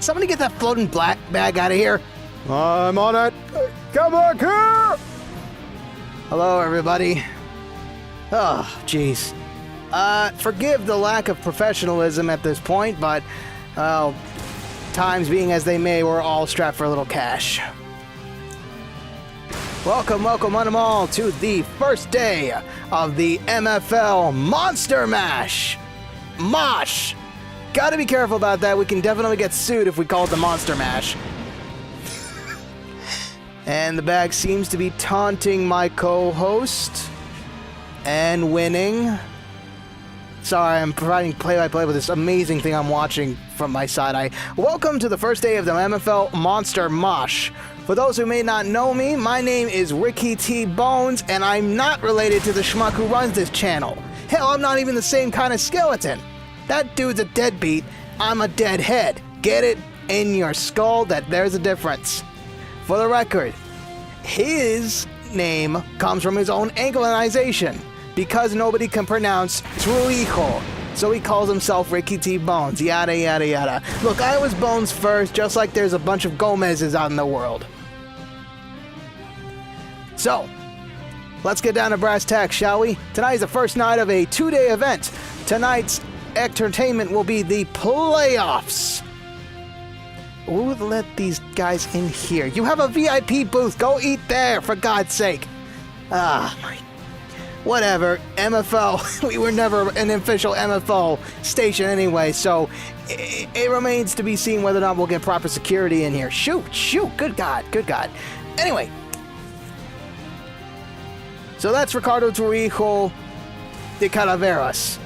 Somebody get that floating black bag out of here. I'm on it. Come back here. Hello, everybody. Oh, jeez. Forgive the lack of professionalism at this point, but, times being as they may, we're all strapped for a little cash. Welcome one and all to the first day of the MFL Monster Mash. Mosh. Gotta be careful about that. We can definitely get sued if we call it the Monster Mash. And the bag seems to be taunting my co-host. And winning. Sorry, I'm providing play-by-play with this amazing thing I'm watching from my side eye. Welcome to the first day of the MFL Monster Mosh. For those who may not know me, my name is Ricky T. Bones, and I'm not related to the schmuck who runs this channel. Hell, I'm not even the same kind of skeleton. That dude's a deadbeat. I'm a deadhead. Get it in your skull that there's a difference. For the record, his name comes from his own Anglicization because nobody can pronounce Truijo. So he calls himself Ricky T. Bones. Yada, yada, yada. Look, I was Bones first, just like there's a bunch of Gomez's out in the world. So, let's get down to brass tacks, shall we? Tonight is the first night of a 2-day event. Tonight's entertainment will be the playoffs. Who would let these guys in here? You have a VIP booth. Go eat there, for God's sake. Whatever. MFL. We were never an official MFL station anyway, so it remains to be seen whether or not we'll get proper security in here. Shoot. Good God. Anyway. So that's Ricardo Truijo de Calaveras.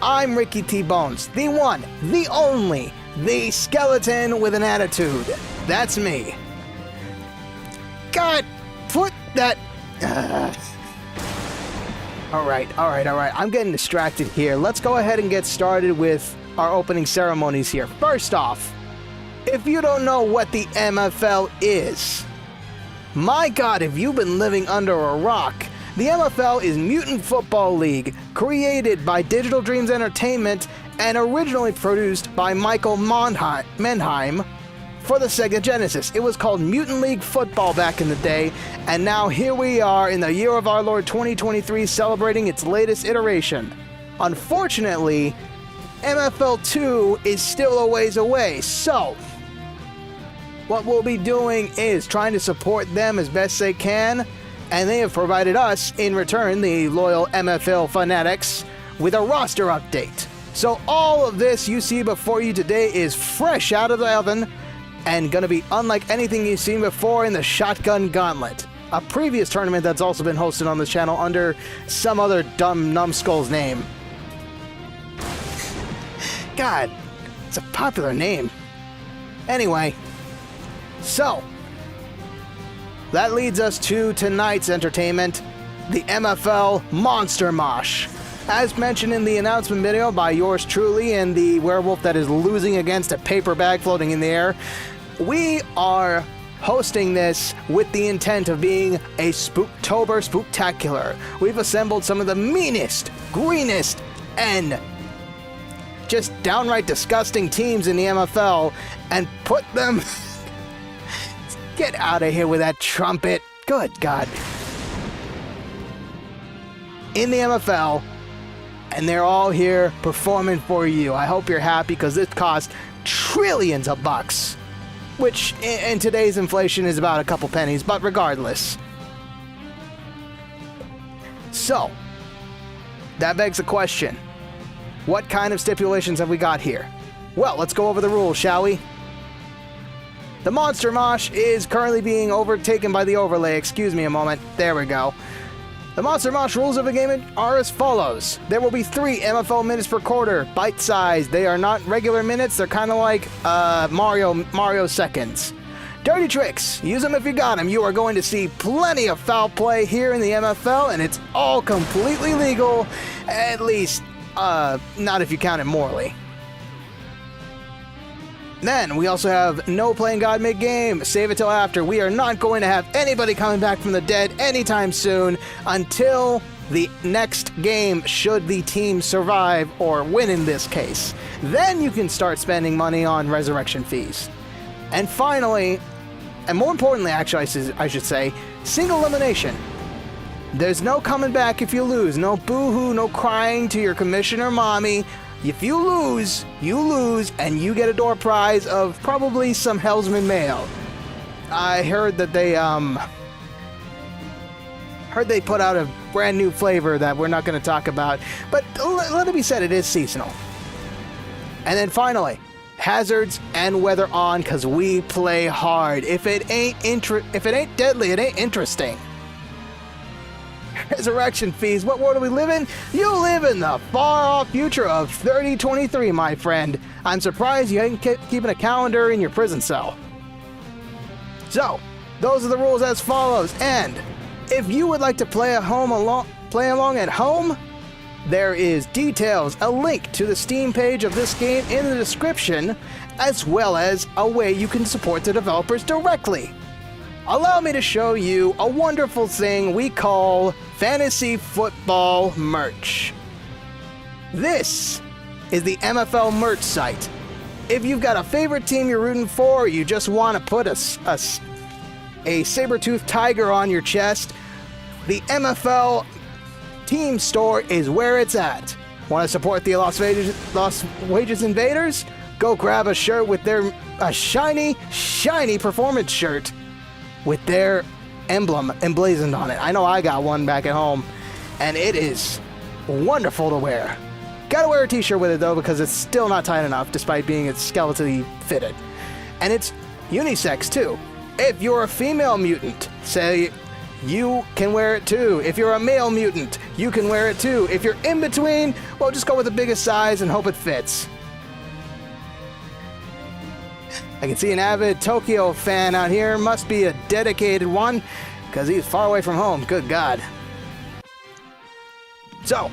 I'm Ricky T. Bones, the one, the only, the skeleton with an attitude. That's me. God, put that... Alright. I'm getting distracted here. Let's go ahead and get started with our opening ceremonies here. First off, if you don't know what the MFL is, my God, have you been living under a rock? The MFL is Mutant Football League, created by Digital Dreams Entertainment and originally produced by Michael Mannheim for the Sega Genesis. It was called Mutant League Football back in the day, and now here we are in the year of our Lord 2023 celebrating its latest iteration. Unfortunately, MFL 2 is still a ways away, so what we'll be doing is trying to support them as best they can, and they have provided us, in return, the loyal MFL fanatics, with a roster update. So all of this you see before you today is fresh out of the oven and gonna be unlike anything you've seen before in the Shotgun Gauntlet, a previous tournament that's also been hosted on this channel under some other dumb numbskull's name. God, it's a popular name. Anyway, so that leads us to tonight's entertainment, the MFL Monster Mosh. As mentioned in the announcement video by yours truly and the werewolf that is losing against a paper bag floating in the air, we are hosting this with the intent of being a Spooktober Spooktacular. We've assembled some of the meanest, greenest, and just downright disgusting teams in the MFL and put them... Get out of here with that trumpet. Good God. In the MFL, and they're all here performing for you. I hope you're happy because this costs trillions of bucks, which in today's inflation is about a couple pennies, but regardless. So, that begs the question. What kind of stipulations have we got here? Well, let's go over the rules, shall we? The Monster Mosh is currently being overtaken by the overlay. Excuse me a moment. There we go. The Monster Mosh rules of the game are as follows. There will be 3 MFL minutes per quarter, bite-sized. They are not regular minutes, they're kind of like Mario seconds. Dirty tricks, use them if you got them. You are going to see plenty of foul play here in the MFL, and it's all completely legal, at least, not if you count it morally. Then, we also have no playing God mid-game. Save it till after. We are not going to have anybody coming back from the dead anytime soon until the next game, should the team survive or win in this case. Then you can start spending money on resurrection fees. And finally, and more importantly actually I should say, single elimination. There's no coming back if you lose. No boo-hoo, no crying to your commissioner mommy. If you lose, and you get a door prize of probably some Hellsman mail. I heard that they put out a brand new flavor that we're not going to talk about, but let it be said, it is seasonal. And then finally, hazards and weather on, because we play hard. If it ain't deadly, it ain't interesting. Resurrection fees, what world do we live in? You live in the far-off future of 3023, my friend. I'm surprised you ain't keeping a calendar in your prison cell. So, those are the rules as follows, and if you would like to play along at home, there is details, a link to the Steam page of this game in the description, as well as a way you can support the developers directly. Allow me to show you a wonderful thing we call fantasy football merch. This is the MFL merch site. If you've got a favorite team you're rooting for, or you just want to put a saber-toothed tiger on your chest, the MFL team store is where it's at. Want to support the Las Vegas Invaders? Go grab a shirt with a shiny performance shirt with their emblem emblazoned on it. I know I got one back at home, and it is wonderful to wear. Gotta wear a t-shirt with it though, because it's still not tight enough despite being skeletally fitted. And it's unisex too. If you're a female mutant, say, you can wear it too. If you're a male mutant, you can wear it too. If you're in between, well, just go with the biggest size and hope it fits. I can see an avid Tokyo fan out here. Must be a dedicated one, because he's far away from home. Good God. So,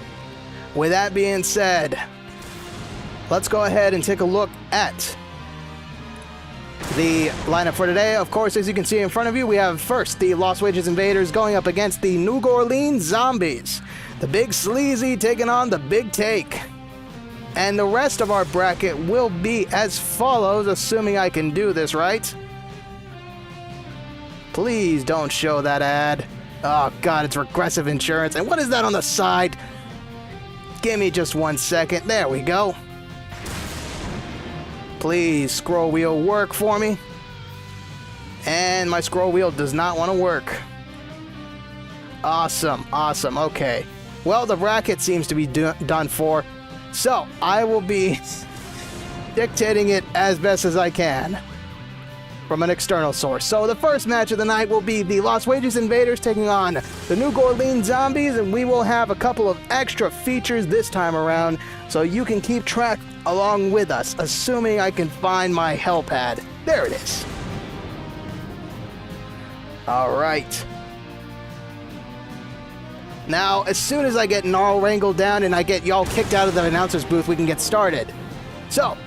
with that being said, let's go ahead and take a look at the lineup for today. Of course, as you can see in front of you, we have first the Las Vegas Invaders going up against the New Orleans Zombies. The Big Sleazy taking on the Big Take. And the rest of our bracket will be as follows, assuming I can do this right. Please don't show that ad. Oh God, it's regressive insurance. And what is that on the side? Give me just 1 second. There we go. Please, scroll wheel, work for me. And my scroll wheel does not want to work. Awesome, awesome, okay. Well, the bracket seems to be done for. So, I will be dictating it as best as I can from an external source. So, the first match of the night will be the Las Vegas Invaders taking on the New Orleans Zombies, and we will have a couple of extra features this time around, so you can keep track along with us, assuming I can find my hell pad. There it is. Alright. Now, as soon as I get Gnarl wrangled down and I get y'all kicked out of the announcer's booth, we can get started. So,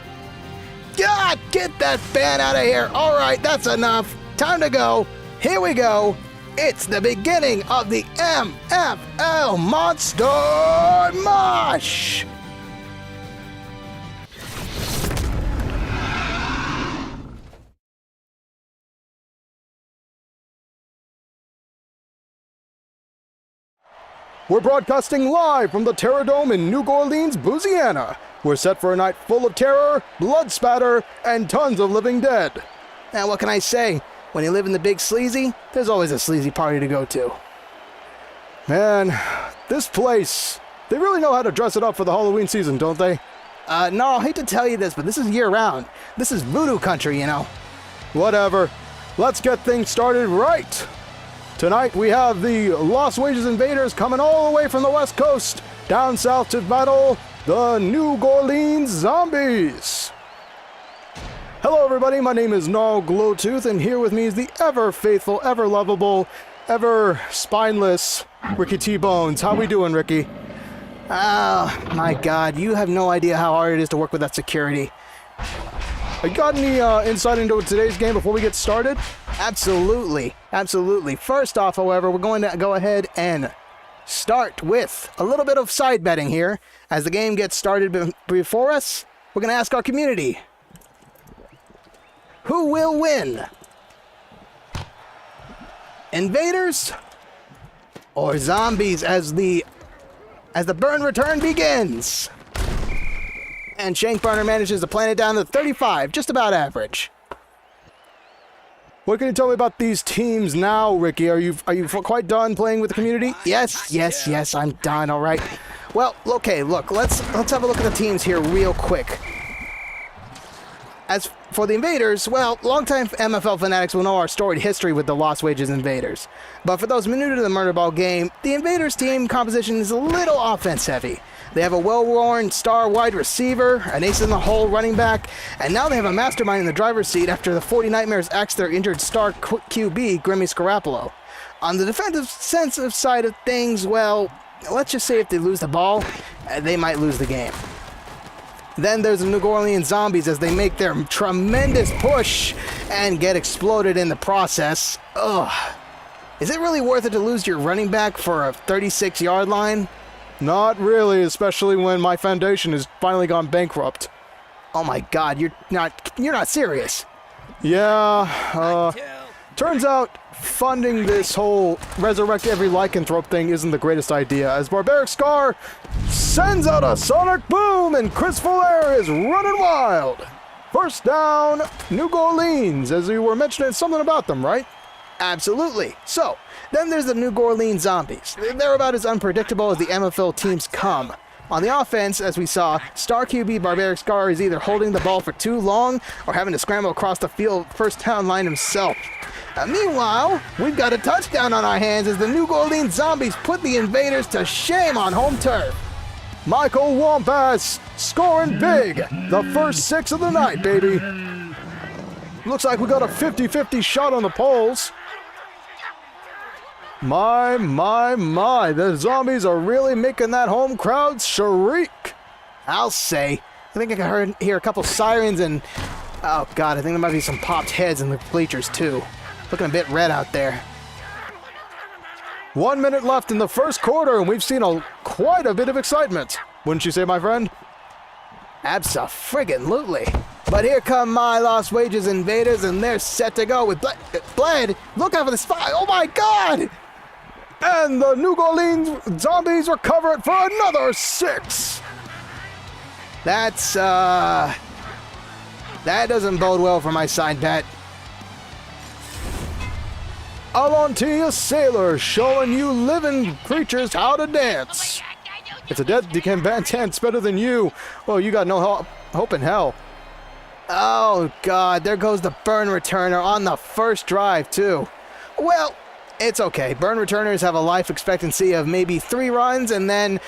God, get that fan out of here. All right, that's enough. Time to go. Here we go. It's the beginning of the MFL Monster Mosh. We're broadcasting live from the Terror Dome in New Orleans, Louisiana. We're set for a night full of terror, blood spatter, and tons of living dead. Now, what can I say? When you live in the Big Sleazy, there's always a sleazy party to go to. Man, this place, they really know how to dress it up for the Halloween season, don't they? No, I hate to tell you this, but this is year-round. This is voodoo country, you know. Whatever. Let's get things started right. Tonight we have the Lost Wages Invaders coming all the way from the West Coast down south to battle the New Orleans Zombies. Hello everybody, my name is Gnarl Glowtooth, and here with me is the ever faithful, ever lovable, ever spineless Ricky T-Bones. How we doing, Ricky? Oh, my God, you have no idea how hard it is to work with that security. You got any insight into today's game before we get started? Absolutely, absolutely. First off, however, we're going to go ahead and start with a little bit of side betting here. As the game gets started before us, we're going to ask our community, who will win? Invaders or zombies as the burn return begins? And Shank Burner manages to plant it down to 35, just about average. What can you tell me about these teams now, Ricky? Are you quite done playing with the community? Yes, I'm done, all right. Well, okay, look, let's have a look at the teams here real quick. As for the Invaders, well, longtime MFL fanatics will know our storied history with the Lost Wages Invaders. But for those new to the Murder Ball game, the Invaders team composition is a little offense-heavy. They have a well-worn star wide receiver, an ace-in-the-hole running back, and now they have a mastermind in the driver's seat after the 40 Nightmares axed their injured star QB, Grimmy Scarapolo. On the defensive side of things, well, let's just say if they lose the ball, they might lose the game. Then there's the New Orleans Zombies as they make their tremendous push and get exploded in the process. Ugh. Is it really worth it to lose your running back for a 36-yard line? Not really, especially when my foundation has finally gone bankrupt. Oh my God, you're not serious. Yeah, turns out funding this whole resurrect every lycanthrope thing isn't the greatest idea, as Barbaric Scar sends out a sonic boom and Chris Fuller is running wild. First down, New Orleans, as you were mentioning something about them, right? Absolutely. So, then there's the New Orleans Zombies. They're about as unpredictable as the MFL teams come. On the offense, as we saw, star QB Barbaric Scar is either holding the ball for too long or having to scramble across the field first down line himself. Meanwhile, we've got a touchdown on our hands as the New Orleans Zombies put the Invaders to shame on home turf. Michael Wampas scoring big. The first 6 of the night, baby. Looks like we got a 50-50 shot on the polls. My, the zombies are really making that home crowd shriek. I'll say. I think I can hear a couple sirens and, oh God, I think there might be some popped heads in the bleachers too. Looking a bit red out there. 1 minute left in the first quarter, and we've seen quite a bit of excitement. Wouldn't you say, my friend? Abso-friggin-lutely. But here come my Lost Wages Invaders, and they're set to go with Bled. Look out for the spy. Oh my God! And the New Orleans Zombies recover it for another 6. That doesn't bode well for my side bet. Alontia Sailor showing you living creatures how to dance. It's a dead can dance better than you. Well, you got no hope in hell. Oh God, there goes the burn returner on the first drive too. Well, it's okay. Burn returners have a life expectancy of maybe 3 runs, and then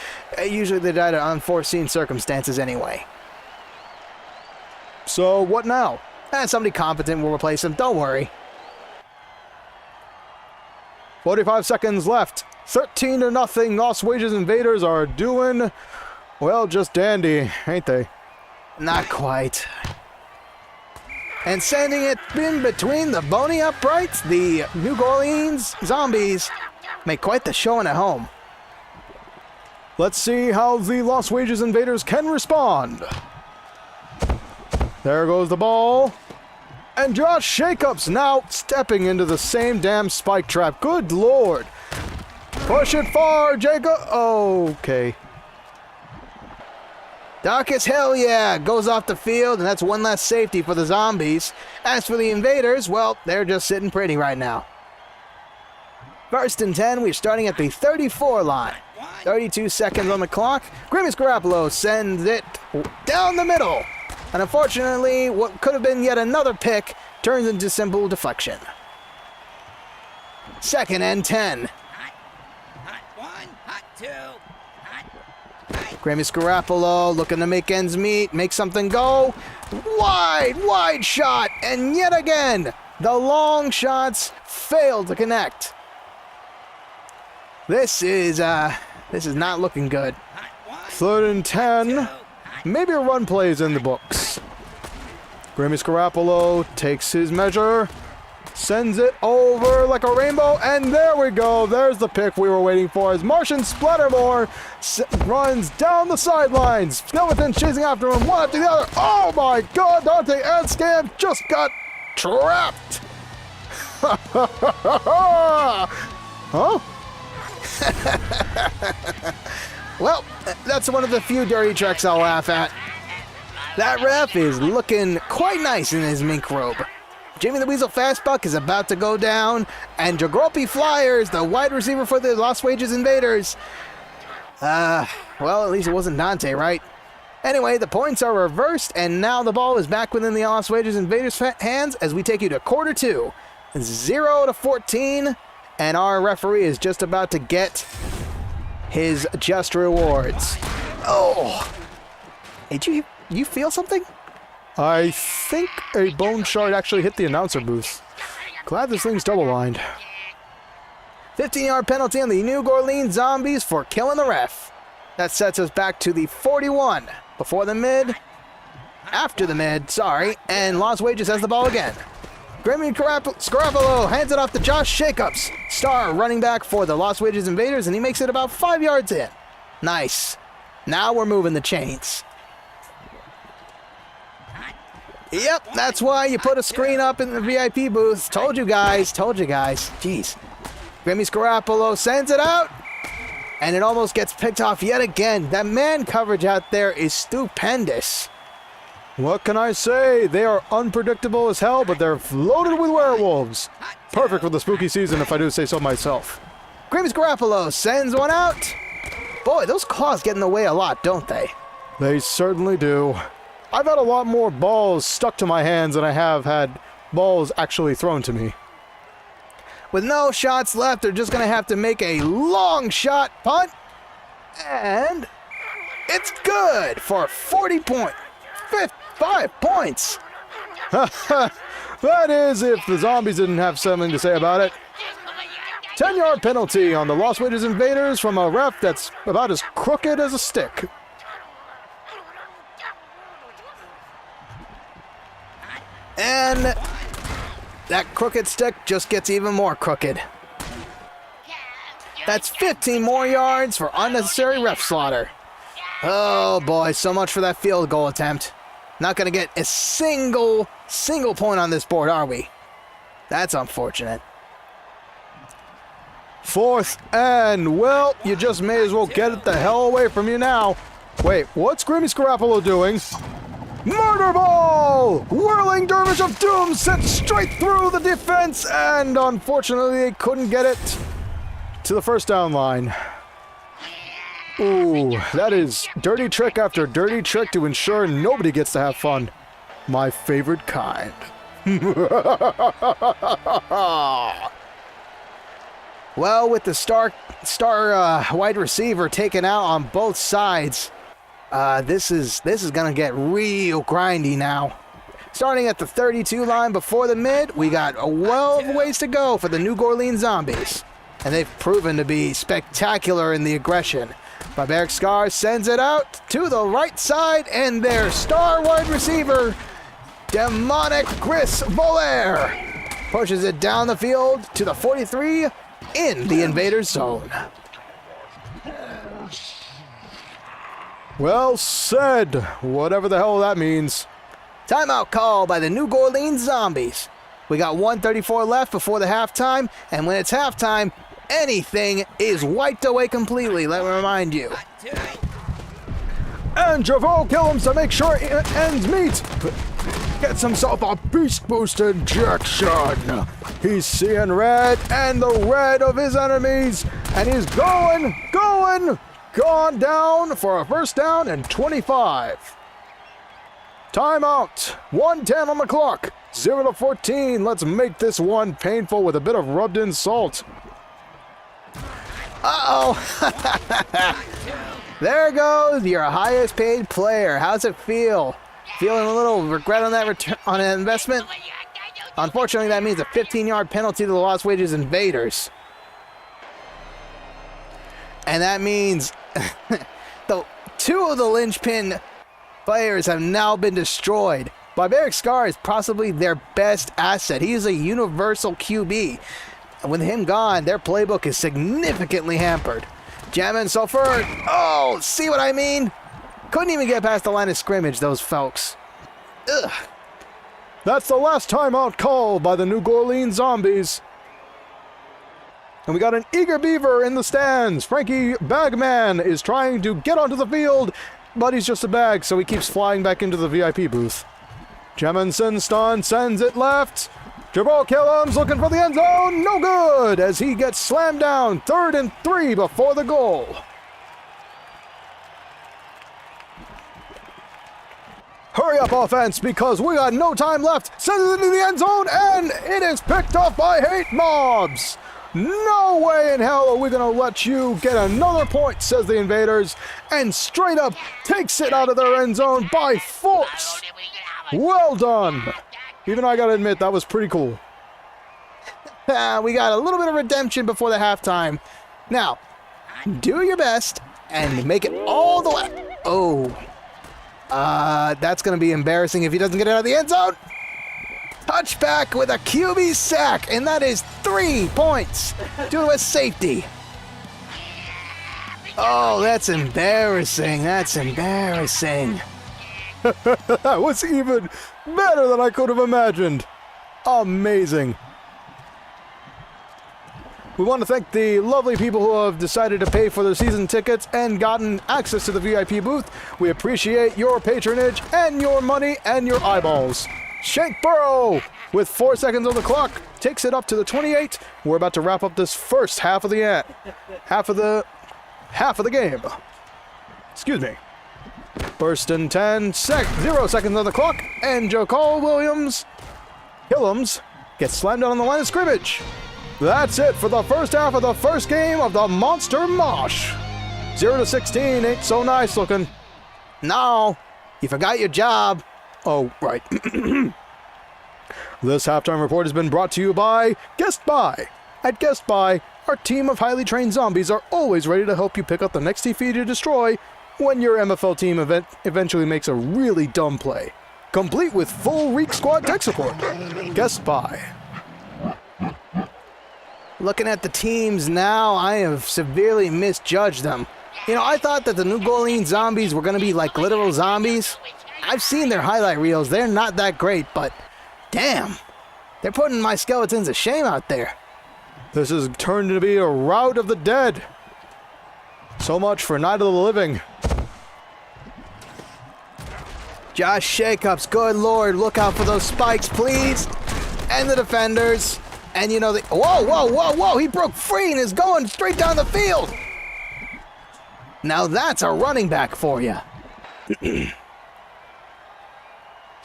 usually they die to unforeseen circumstances anyway. So what now? Somebody competent will replace him. Don't worry. 45 seconds left. 13-0. Lost Wages Invaders are doing, well, just dandy, ain't they? Not quite. And sending it in between the bony uprights, the New Orleans Zombies make quite the showing at home. Let's see how the Lost Wages Invaders can respond. There goes the ball. And Josh Shakeups now stepping into the same damn spike trap. Good Lord. Push it far, Jacob. Okay. Darkest hell yeah, goes off the field, and that's one less safety for the Zombies. As for the Invaders, well, they're just sitting pretty right now. First and 10, we're starting at the 34 line. 32 seconds on the clock. Grimmy Scarapolo sends it down the middle. And unfortunately, what could have been yet another pick turns into simple deflection. 2nd and 10. Hot 1, hot 2, hot. Grammy Scarapolo looking to make ends meet, make something go. Wide shot, and yet again, the long shots fail to connect. This is not looking good. 3rd and 10. Maybe a run play is in the books. Grammy Scarapolo takes his measure, sends it over like a rainbow, and there we go. There's the pick we were waiting for as Martian Splattermore runs down the sidelines. Skeleton's chasing after him, one after the other. Oh my god, Dante and Scam just got trapped. Huh? Well, that's one of the few dirty tricks I'll laugh at. That ref is looking quite nice in his mink robe. Jimmy the Weasel Fastbuck is about to go down, and Jagropi Flyers, the wide receiver for the Lost Wages Invaders. Well, at least it wasn't Dante, right? Anyway, the points are reversed, and now the ball is back within the Lost Wages Invaders' hands as we take you to quarter 2. 0-14, and our referee is just about to get his just rewards. Oh! Did you feel something? I think a bone shard actually hit the announcer booth. Glad this thing's double-lined. 15-yard penalty on the New Orleans Zombies for killing the ref. That sets us back to the 41. Before the mid. After the mid, sorry. And Lost Wages has the ball again. Grammy Scarapolo hands it off to Josh Jacobs, star running back for the Lost Wages Invaders, and he makes it about 5 yards in. Nice. Now we're moving the chains. Yep, that's why you put a screen up in the VIP booth. Told you guys. Jeez. Grammy Scarapolo sends it out, and it almost gets picked off yet again. That man coverage out there is stupendous. What can I say? They are unpredictable as hell, but they're loaded with werewolves. Perfect for the spooky season, if I do say so myself. Grammy Scarapolo sends one out. Boy, those claws get in the way a lot, don't they? They certainly do. I've had a lot more balls stuck to my hands than I have had balls actually thrown to me. With no shots left, they're just going to have to make a long shot punt. And it's good for 40 points. 5 points. That is if the zombies didn't have something to say about it. 10-yard penalty on the Lost Wages Invaders from a ref that's about as crooked as a stick. And that crooked stick just gets even more crooked. That's 15 more yards for unnecessary ref slaughter. Oh boy, so much for that field goal attempt. Not going to get a single point on this board, are we? That's unfortunate. 4th and, well, you just may as well get it the hell away from you now. Wait, what's Grammy Scarapolo doing? Murder ball! Whirling Dervish of Doom sent straight through the defense, and unfortunately they couldn't get it to the first down line. Ooh, that is dirty trick after dirty trick to ensure nobody gets to have fun. My favorite kind. Well, with the star wide receiver taken out on both sides, this is gonna get real grindy now. Starting at the 32 line before the mid, we got a well of ways to go for the New Orleans Zombies, and they've proven to be spectacular in the aggression. Barbaric Scar sends it out to the right side, and their star wide receiver, Demonic Gris Volaire, pushes it down the field to the 43 in the Invaders zone. Well said, whatever the hell that means. Timeout call by the New Orleans Zombies. We got 1:34 left before the halftime, and when it's halftime, anything is wiped away completely, let me remind you. And Javon Killums to make sure it ends meet. Gets himself a beast boost injection. He's seeing red and the red of his enemies, and he's gone down for a first down and 25. Timeout. 1:10 on the clock. 0 to 14. Let's make this one painful with a bit of rubbed in salt. Uh-oh. There goes your highest paid player. How's it feel? Feeling a little regret on that on an investment? Unfortunately, that means a 15-yard penalty to the Lost Wages Invaders. And that means two of the linchpin players have now been destroyed. Barbaric Scar is possibly their best asset. He is a universal QB. And with him gone, their playbook is significantly hampered. Jam and Sulfur. Oh, see what I mean? Couldn't even get past the line of scrimmage, those folks. Ugh. That's the last timeout called by the New Orleans Zombies. And we got an eager beaver in the stands. Frankie Bagman is trying to get onto the field, but he's just a bag, so he keeps flying back into the VIP booth. Jemison Stun sends it left. Jabal Killam's looking for the end zone. No good as he gets slammed down. 3rd and 3 before the goal. Hurry up, offense, because we got no time left. Sends it into the end zone, and it is picked off by Hate Mobs. No way in hell are we going to let you get another point, says the Invaders, and straight up takes it out of their end zone by force. Well done. Even I got to admit, that was pretty cool. We got a little bit of redemption before the halftime. Now, do your best and make it all the way. Oh. That's going to be embarrassing if he doesn't get it out of the end zone. Touchback with a QB sack, and that is 3 points due to a safety. Oh, that's embarrassing. That's embarrassing. That was even better than I could have imagined. Amazing. We want to thank the lovely people who have decided to pay for their season tickets and gotten access to the VIP booth. We appreciate your patronage and your money and your eyeballs. Shank Burrow, with 4 seconds on the clock, takes it up to the 28. We're about to wrap up this first half of the game. Excuse me. First and 10, 0 seconds on the clock, and Jokol Killams gets slammed down on the line of scrimmage. That's it for the first half of the first game of the Monster Mosh. 0 to 16 ain't so nice looking. No, you forgot your job. Oh, right. This halftime report has been brought to you by Guest Buy. At Guest Buy, our team of highly trained zombies are always ready to help you pick up the next TP to destroy when your MFL team eventually makes a really dumb play. Complete with full Reek Squad tech support. Guest Buy. Looking at the teams now, I have severely misjudged them. You know, I thought that the New Orleans Zombies were going to be like literal zombies. I've seen their highlight reels. They're not that great, but damn, they're putting my skeletons to shame out there. This has turned to be a rout of the dead. So much for Night of the Living. Josh Jacobs, good lord, look out for those spikes, please. And the defenders. And you know, whoa, he broke free and is going straight down the field. Now that's a running back for you.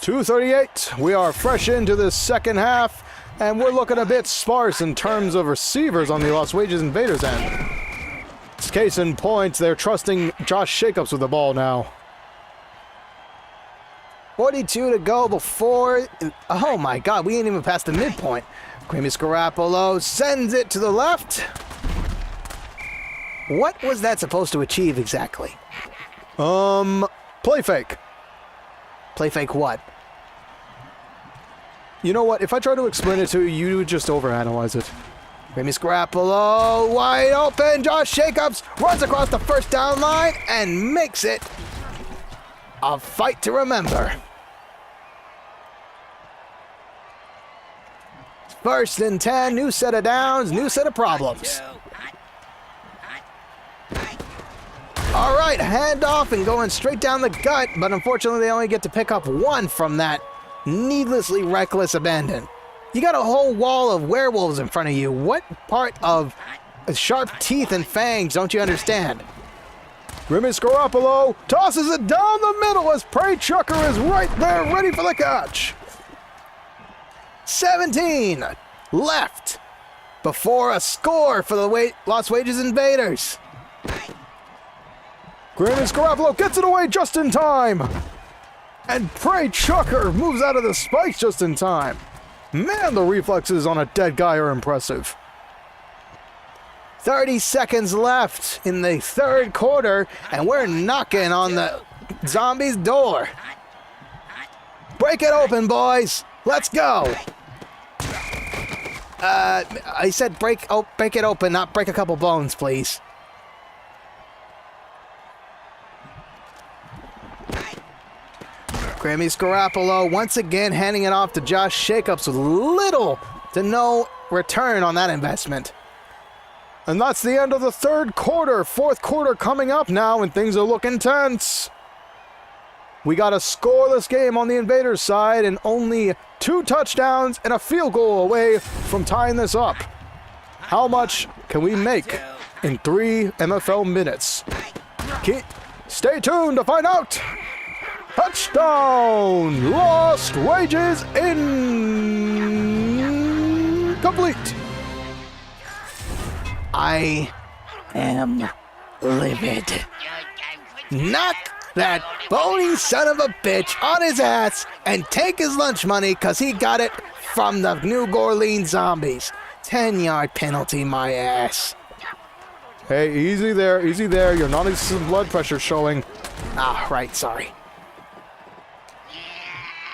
2:38. We are fresh into the second half, and we're looking a bit sparse in terms of receivers on the Lost Wages Invaders end. It's case in point, they're trusting Josh Jacobs with the ball now. 42 to go before. Oh my god, we ain't even past the midpoint. Creamy Scarapolo sends it to the left. What was that supposed to achieve exactly? Play fake. Play fake what? You know what? If I try to explain it to you, you would just overanalyze it. Creamy Scarapolo wide open. Josh Jacobs runs across the first down line and makes it a fight to remember. First and 10, new set of downs, new set of problems. All right, handoff and going straight down the gut, but unfortunately they only get to pick up one from that needlessly reckless abandon. You got a whole wall of werewolves in front of you. What part of sharp teeth and fangs don't you understand? Grimace Garoppolo tosses it down the middle as Prey Chucker is right there ready for the catch. 17 left before a score for the Lost Wages Invaders. Grimace Garoppolo gets it away just in time. And Prey Chucker moves out of the spikes just in time. Man, the reflexes on a dead guy are impressive. 30 seconds left in the third quarter, and we're knocking on the zombies' door. Break it open, boys. Let's go. I said break it open, not break a couple bones, please. Grimace Garoppolo once again handing it off to Josh Jacobs with little to no return on that investment. And that's the end of the third quarter. Fourth quarter coming up now, and things are looking tense. We got a scoreless game on the Invaders side, and only 2 touchdowns and a field goal away from tying this up. How much can we make in 3 MFL minutes? Stay tuned to find out. Touchdown! Lost Wages incomplete. I am livid. Knock that bony son of a bitch on his ass and take his lunch money because he got it from the New Orleans zombies. 10-yard penalty, my ass. Hey, easy there, easy there. Your non-existent blood pressure showing. Ah, right, sorry.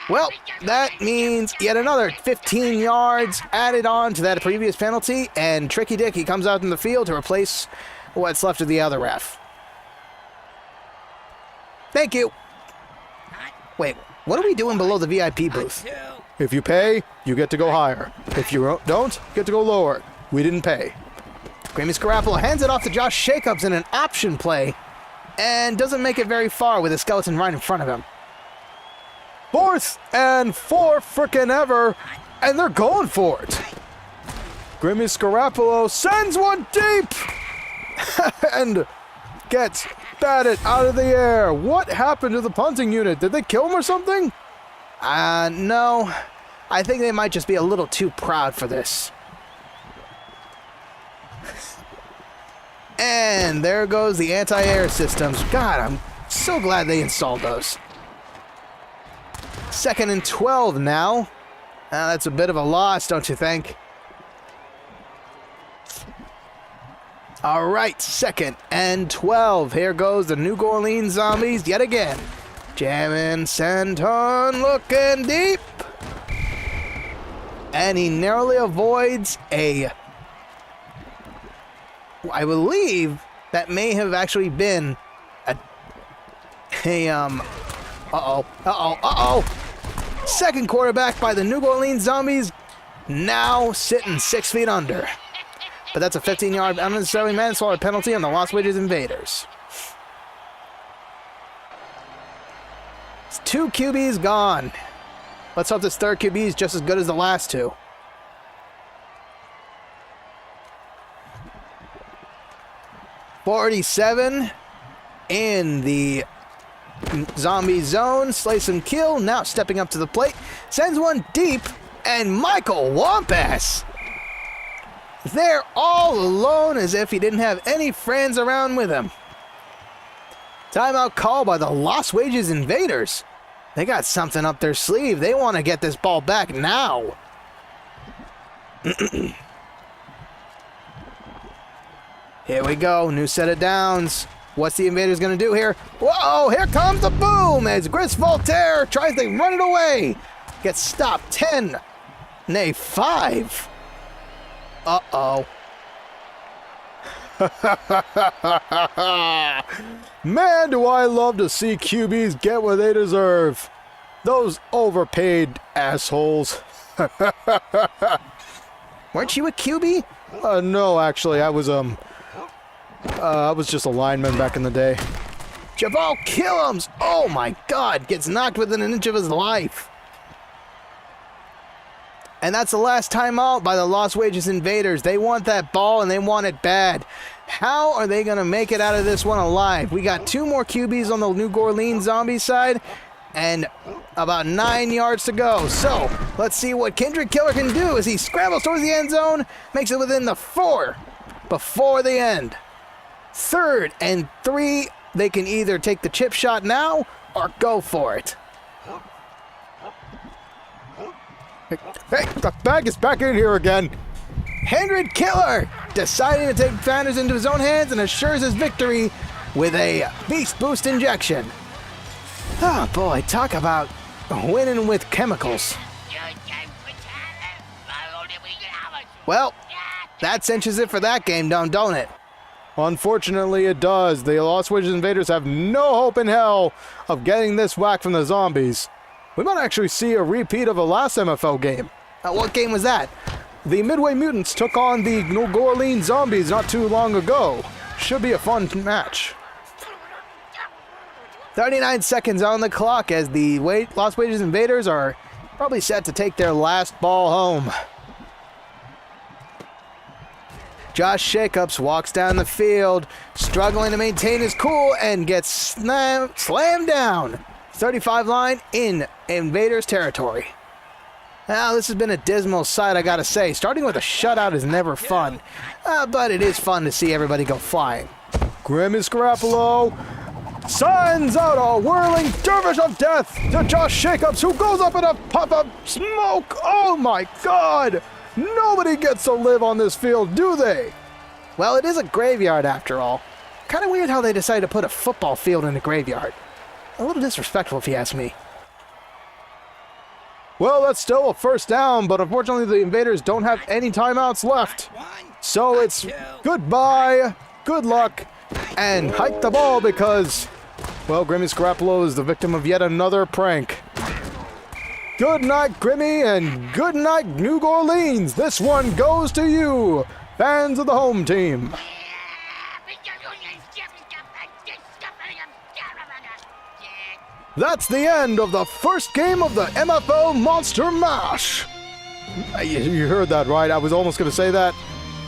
Well, that means yet another 15 yards added on to that previous penalty, and Tricky Dicky comes out in the field to replace what's left of the other ref. Thank you. Wait, what are we doing below the VIP booth? If you pay, you get to go higher. If you don't, get to go lower. We didn't pay. Grimace Garoppolo hands it off to Josh Jacobs in an option play, and doesn't make it very far with a skeleton right in front of him. 4th and 4 frickin' ever, and they're going for it. Grimace Garoppolo sends one deep and gets batted out of the air. What happened to the punting unit? Did they kill him or something? No. I think they might just be a little too proud for this. And there goes the anti-air systems. God, I'm so glad they installed those. 2nd and 12 now. That's a bit of a loss, don't you think? All right, 2nd and 12. Here goes the New Orleans zombies yet again. Jamming Santon, looking deep. And he narrowly avoids I believe that may have actually been Second quarterback by the New Orleans Zombies, now sitting 6 feet under. But that's a 15-yard unnecessarily manslaughter penalty on the Lost Wages Invaders. It's 2 QBs gone. Let's hope this third QB is just as good as the last 2. .47 in the zombie zone. Slice and kill. Now stepping up to the plate. Sends one deep. And Michael Wampas there all alone as if he didn't have any friends around with him. Timeout call by the Lost Wages Invaders. They got something up their sleeve. They want to get this ball back now. Here we go. New set of downs. What's the Invaders going to do here? Whoa, here comes the boom as Gris Voltaire tries to run it away. Gets stopped. 10. Nay, 5. Uh-oh. Man, do I love to see QBs get what they deserve. Those overpaid assholes. Weren't you a QB? No, actually, I was just a lineman back in the day. Jabal Killams, oh my God, gets knocked within an inch of his life. And that's the last timeout by the Lost Wages Invaders. They want that ball and they want it bad. How are they going to make it out of this one alive? We got 2 more QBs on the New Orleans zombie side and about 9 yards to go. So let's see what Kindred Killer can do as he scrambles towards the end zone, makes it within the 4 before the end. 3rd and 3. They can either take the chip shot now or go for it. Hey, the bag is back in here again. Kindred Killer deciding to take matters into his own hands and assures his victory with a Beast Boost injection. Oh boy, talk about winning with chemicals. Well, that cinches it for that game, don't it? Unfortunately, it does. The Lost Wages Invaders have no hope in hell of getting this whack from the zombies. We might actually see a repeat of the last MFL game. What game was that? The Midway Mutants took on the New Orleans Zombies not too long ago. Should be a fun match. 39 seconds on the clock as the Lost Wages Invaders are probably set to take their last ball home. Josh Jacobs walks down the field, struggling to maintain his cool, and gets slammed down. 35 line in Invaders territory. Now, this has been a dismal sight, I gotta say. Starting with a shutout is never fun, but it is fun to see everybody go flying. Grimmy Scarappolo sends out a whirling dervish of death to Josh Jacobs, who goes up in a puff of smoke. Oh my God! Nobody gets to live on this field, do they? Well, it is a graveyard after all. Kind of weird how they decided to put a football field in a graveyard. A little disrespectful if you ask me. Well, that's still a first down, but unfortunately the Invaders don't have any timeouts left. So it's goodbye, good luck, and hike the ball because, well, Grimmy Scarappolo is the victim of yet another prank. Good night, Grimmy, and good night, New Orleans. This one goes to you, fans of the home team. That's the end of the first game of the MFL Monster Mash. You heard that right? I was almost going to say that.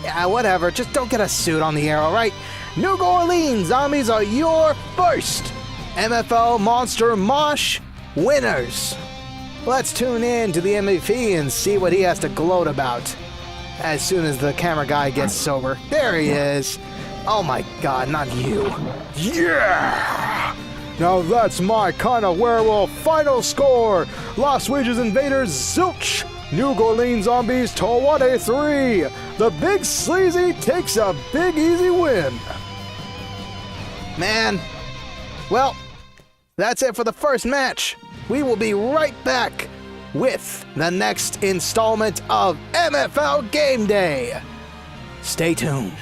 Yeah, whatever. Just don't get a suit on the air, all right? New Orleans Zombies are your first MFL Monster Mosh winners. Let's tune in to the MVP and see what he has to gloat about as soon as the camera guy gets sober. There he is. Oh my God, not you. Yeah! Now that's my kind of werewolf. Final score: Lost Wages Invaders zilch, New Orleans Zombies 23. The Big Sleazy takes a big easy win. Man, well, that's it for the first match. We will be right back with the next installment of MFL Game Day. Stay tuned.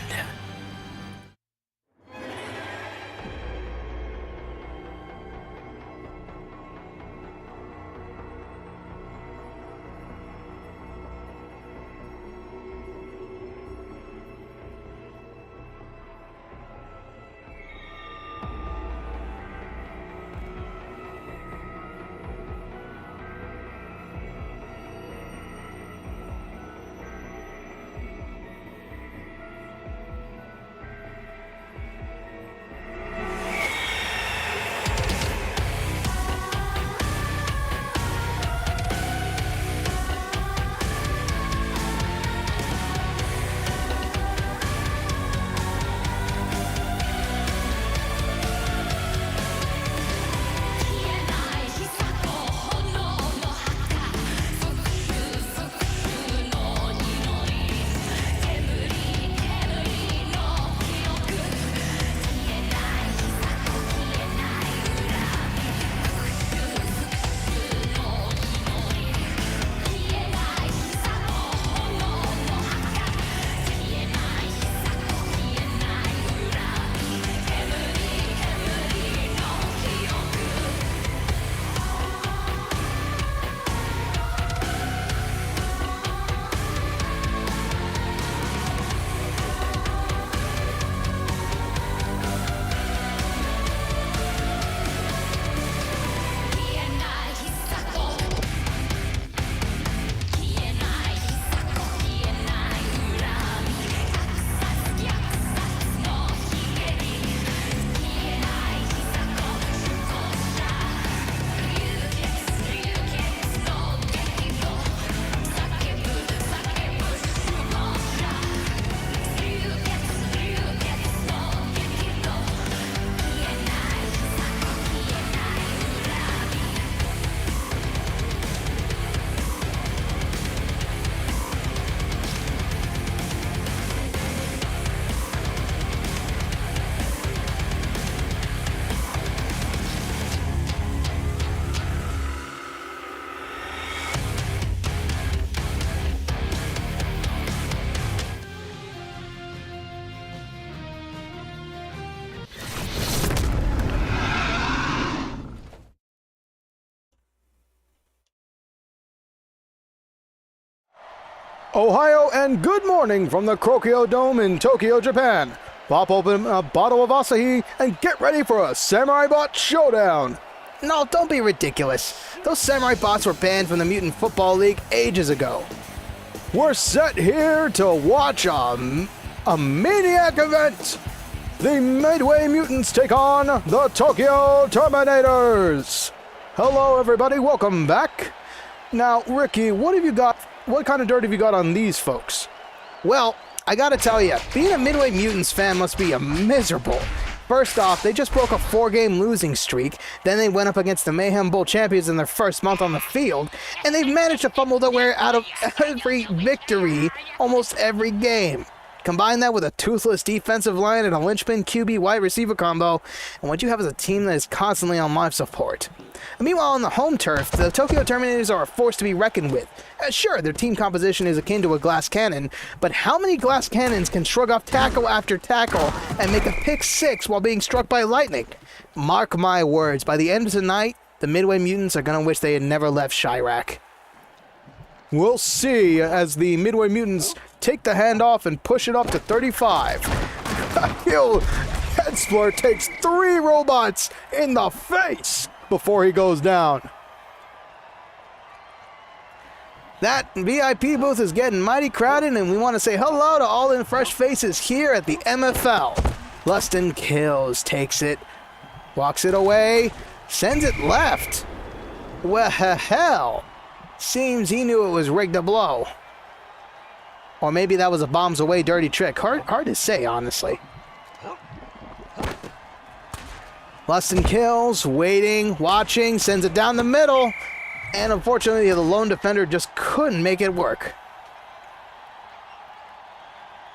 Ohio, and good morning from the Krokyo Dome in Tokyo, Japan. Pop open a bottle of Asahi and get ready for a Samurai Bot showdown. No, don't be ridiculous. Those samurai bots were banned from the Mutant Football League ages ago. We're set here to watch a maniac event. The Midway Mutants take on the Tokyo Terminators. Hello, everybody. Welcome back. Now, Ricky, what have you got? What kind of dirt have you got on these folks? Well, I gotta tell you, being a Midway Mutants fan must be miserable. First off, they just broke a 4-game losing streak, then they went up against the Mayhem Bowl champions in their first month on the field, and they've managed to fumble their way out of every victory almost every game. Combine that with a toothless defensive line and a linchpin QB wide receiver combo, and what you have is a team that is constantly on life support. Meanwhile, on the home turf, the Tokyo Terminators are a force to be reckoned with. Sure, their team composition is akin to a glass cannon, but how many glass cannons can shrug off tackle after tackle and make a pick six while being struck by lightning? Mark my words, by the end of tonight, the Midway Mutants are going to wish they had never left Chirac. We'll see as the Midway Mutants take the handoff and push it up to 35. Headspler takes 3 robots in the face before he goes down. That VIP booth is getting mighty crowded, and we want to say hello to all the fresh faces here at the MFL. Lustin Kills takes it, walks it away, sends it left. Well, hell. Seems he knew it was rigged to blow. Or maybe that was a bombs away dirty trick. Hard to say, honestly. Lustin Kills, waiting, watching, sends it down the middle. And unfortunately, the lone defender just couldn't make it work.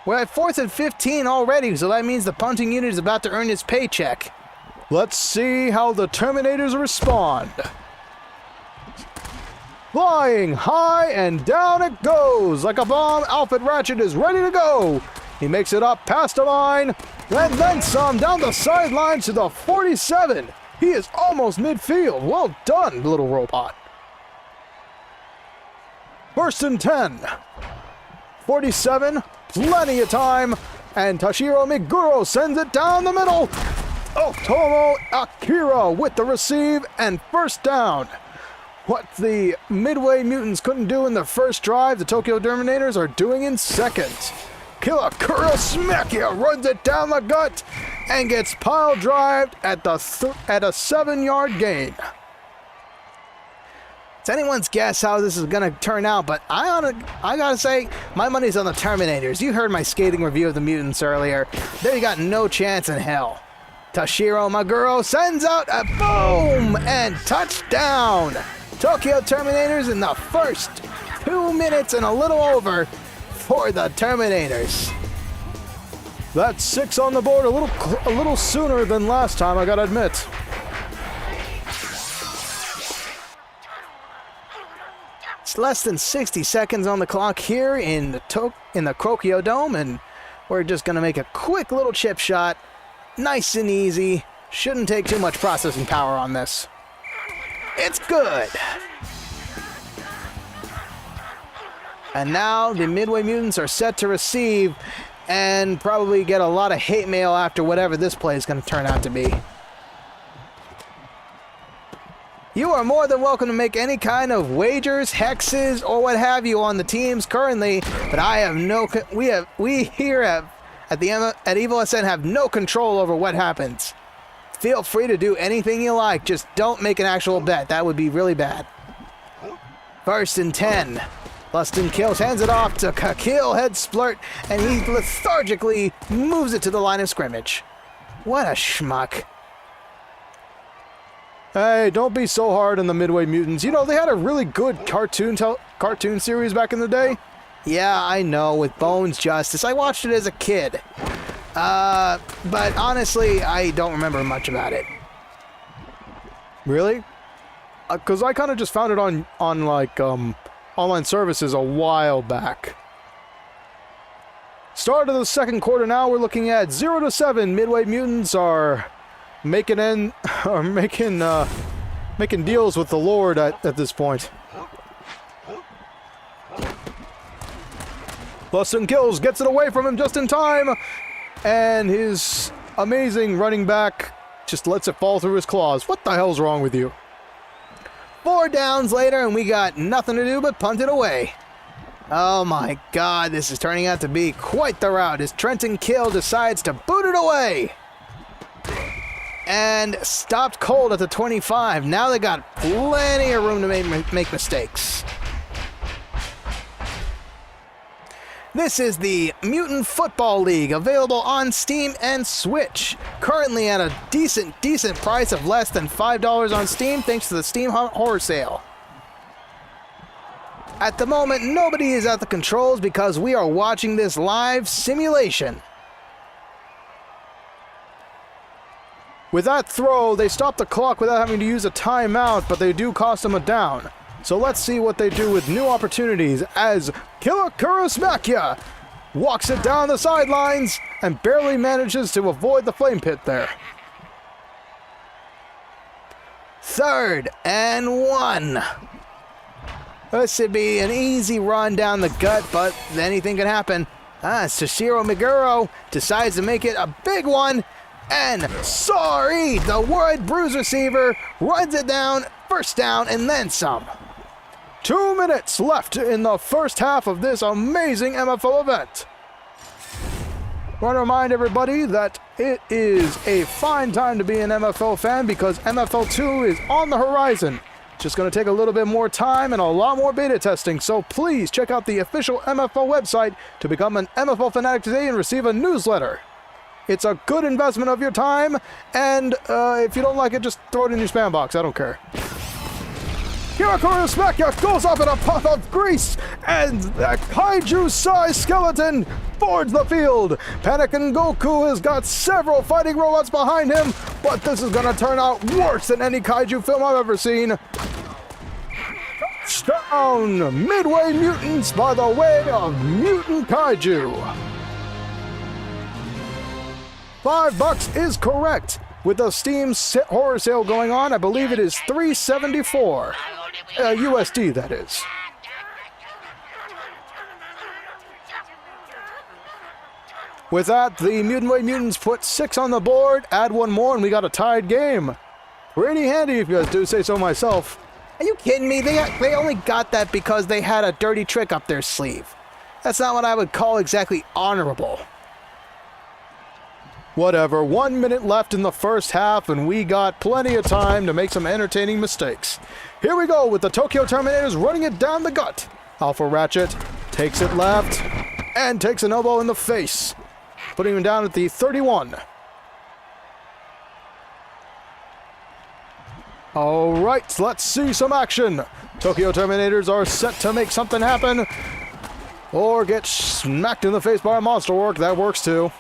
We're at 4th and 15 already, so that means the punting unit is about to earn its paycheck. Let's see how the Terminators respond. Flying high and down it goes. Like a bomb, Alfred Ratchet is ready to go. He makes it up past a line, and then some down the sideline to the 47. He is almost midfield. Well done, little robot. First and 10. 47, plenty of time, and Toshiro Meguro sends it down the middle. Otomo Akira with the receive and first down. What the Midway Mutants couldn't do in the first drive, the Tokyo Terminators are doing in second. Killer Kuro Smackia runs it down the gut and gets pile drived at a 7-yard gain. It's anyone's guess how this is going to turn out, but I gotta say, my money's on the Terminators. You heard my scathing review of the Mutants earlier. They got no chance in hell. Toshiro Meguro sends out a boom and touchdown. Tokyo Terminators in the first 2 minutes and a little over for the Terminators. That's 6 on the board, a little sooner than last time, I gotta admit. It's less than 60 seconds on the clock here in the Krokyo Dome, and we're just gonna make a quick little chip shot. Nice and easy. Shouldn't take too much processing power on this. It's good. And now the Midway Mutants are set to receive and probably get a lot of hate mail after whatever this play is going to turn out to be. You are more than welcome to make any kind of wagers, hexes, or what have you on the teams currently, but I have we here at Evil SN have no control over what happens. Feel free to do anything you like, just don't make an actual bet. That would be really bad. First and 10. Lustin Kills hands it off to Kakil Head Splurt, and he lethargically moves it to the line of scrimmage. What a schmuck. Hey, don't be so hard on the Midway Mutants. You know, they had a really good cartoon series back in the day. Yeah, I know, with Bones Justice. I watched it as a kid. But honestly, I don't remember much about it. Really? Because I kind of just found it on like, online services a while back. Start of the second quarter now, we're looking at 0-7. Midway Mutants are making deals with the Lord at this point. Bustin' kills, gets it away from him just in time. And his amazing running back just lets it fall through his claws. What the hell's wrong with you? 4 downs later, and we got nothing to do but punt it away. Oh my god, this is turning out to be quite the rout as Trenton Kill decides to boot it away. And stopped cold at the 25. Now they got plenty of room to make mistakes. This is the Mutant Football League, available on Steam and Switch. Currently at a decent price of less than $5 on Steam, thanks to the Steam Horror Sale. At the moment, nobody is at the controls because we are watching this live simulation. With that throw, they stop the clock without having to use a timeout, but they do cost them a down. So let's see what they do with new opportunities as Killer Kurosmakia walks it down the sidelines and barely manages to avoid the flame pit there. 3rd and 1. This should be an easy run down the gut, but anything can happen. Sashiro Meguro decides to make it a big one, and sorry, the wide bruise receiver runs it down, 1st down, and then some. 2 minutes left in the first half of this amazing MFL event. I want to remind everybody that it is a fine time to be an MFL fan because MFL 2 is on the horizon. Just going to take a little bit more time and a lot more beta testing, so please check out the official MFL website to become an MFL fanatic today and receive a newsletter. It's a good investment of your time, and if you don't like it, just throw it in your spam box. I don't care. Kirakura Smackya goes up in a puff of grease, and the kaiju-sized skeleton boards the field. Panic-and Goku has got several fighting robots behind him, but this is going to turn out worse than any kaiju film I've ever seen. Touchdown! Midway Mutants by the way of Mutant Kaiju. $5 is correct. With the Steam horror sale going on, I believe it is $3.74. USD, that is. With that, the Mutant Way Mutants put 6 on the board, add 1 more, and we got a tied game. Pretty handy if you guys do say so myself. Are you kidding me? They only got that because they had a dirty trick up their sleeve. That's not what I would call exactly honorable. Whatever, 1 minute left in the first half, and we got plenty of time to make some entertaining mistakes. Here we go with the Tokyo Terminators running it down the gut. Alpha Ratchet takes it left and takes an elbow in the face, putting him down at the 31. All right, let's see some action. Tokyo Terminators are set to make something happen or get smacked in the face by a monster work. That works too.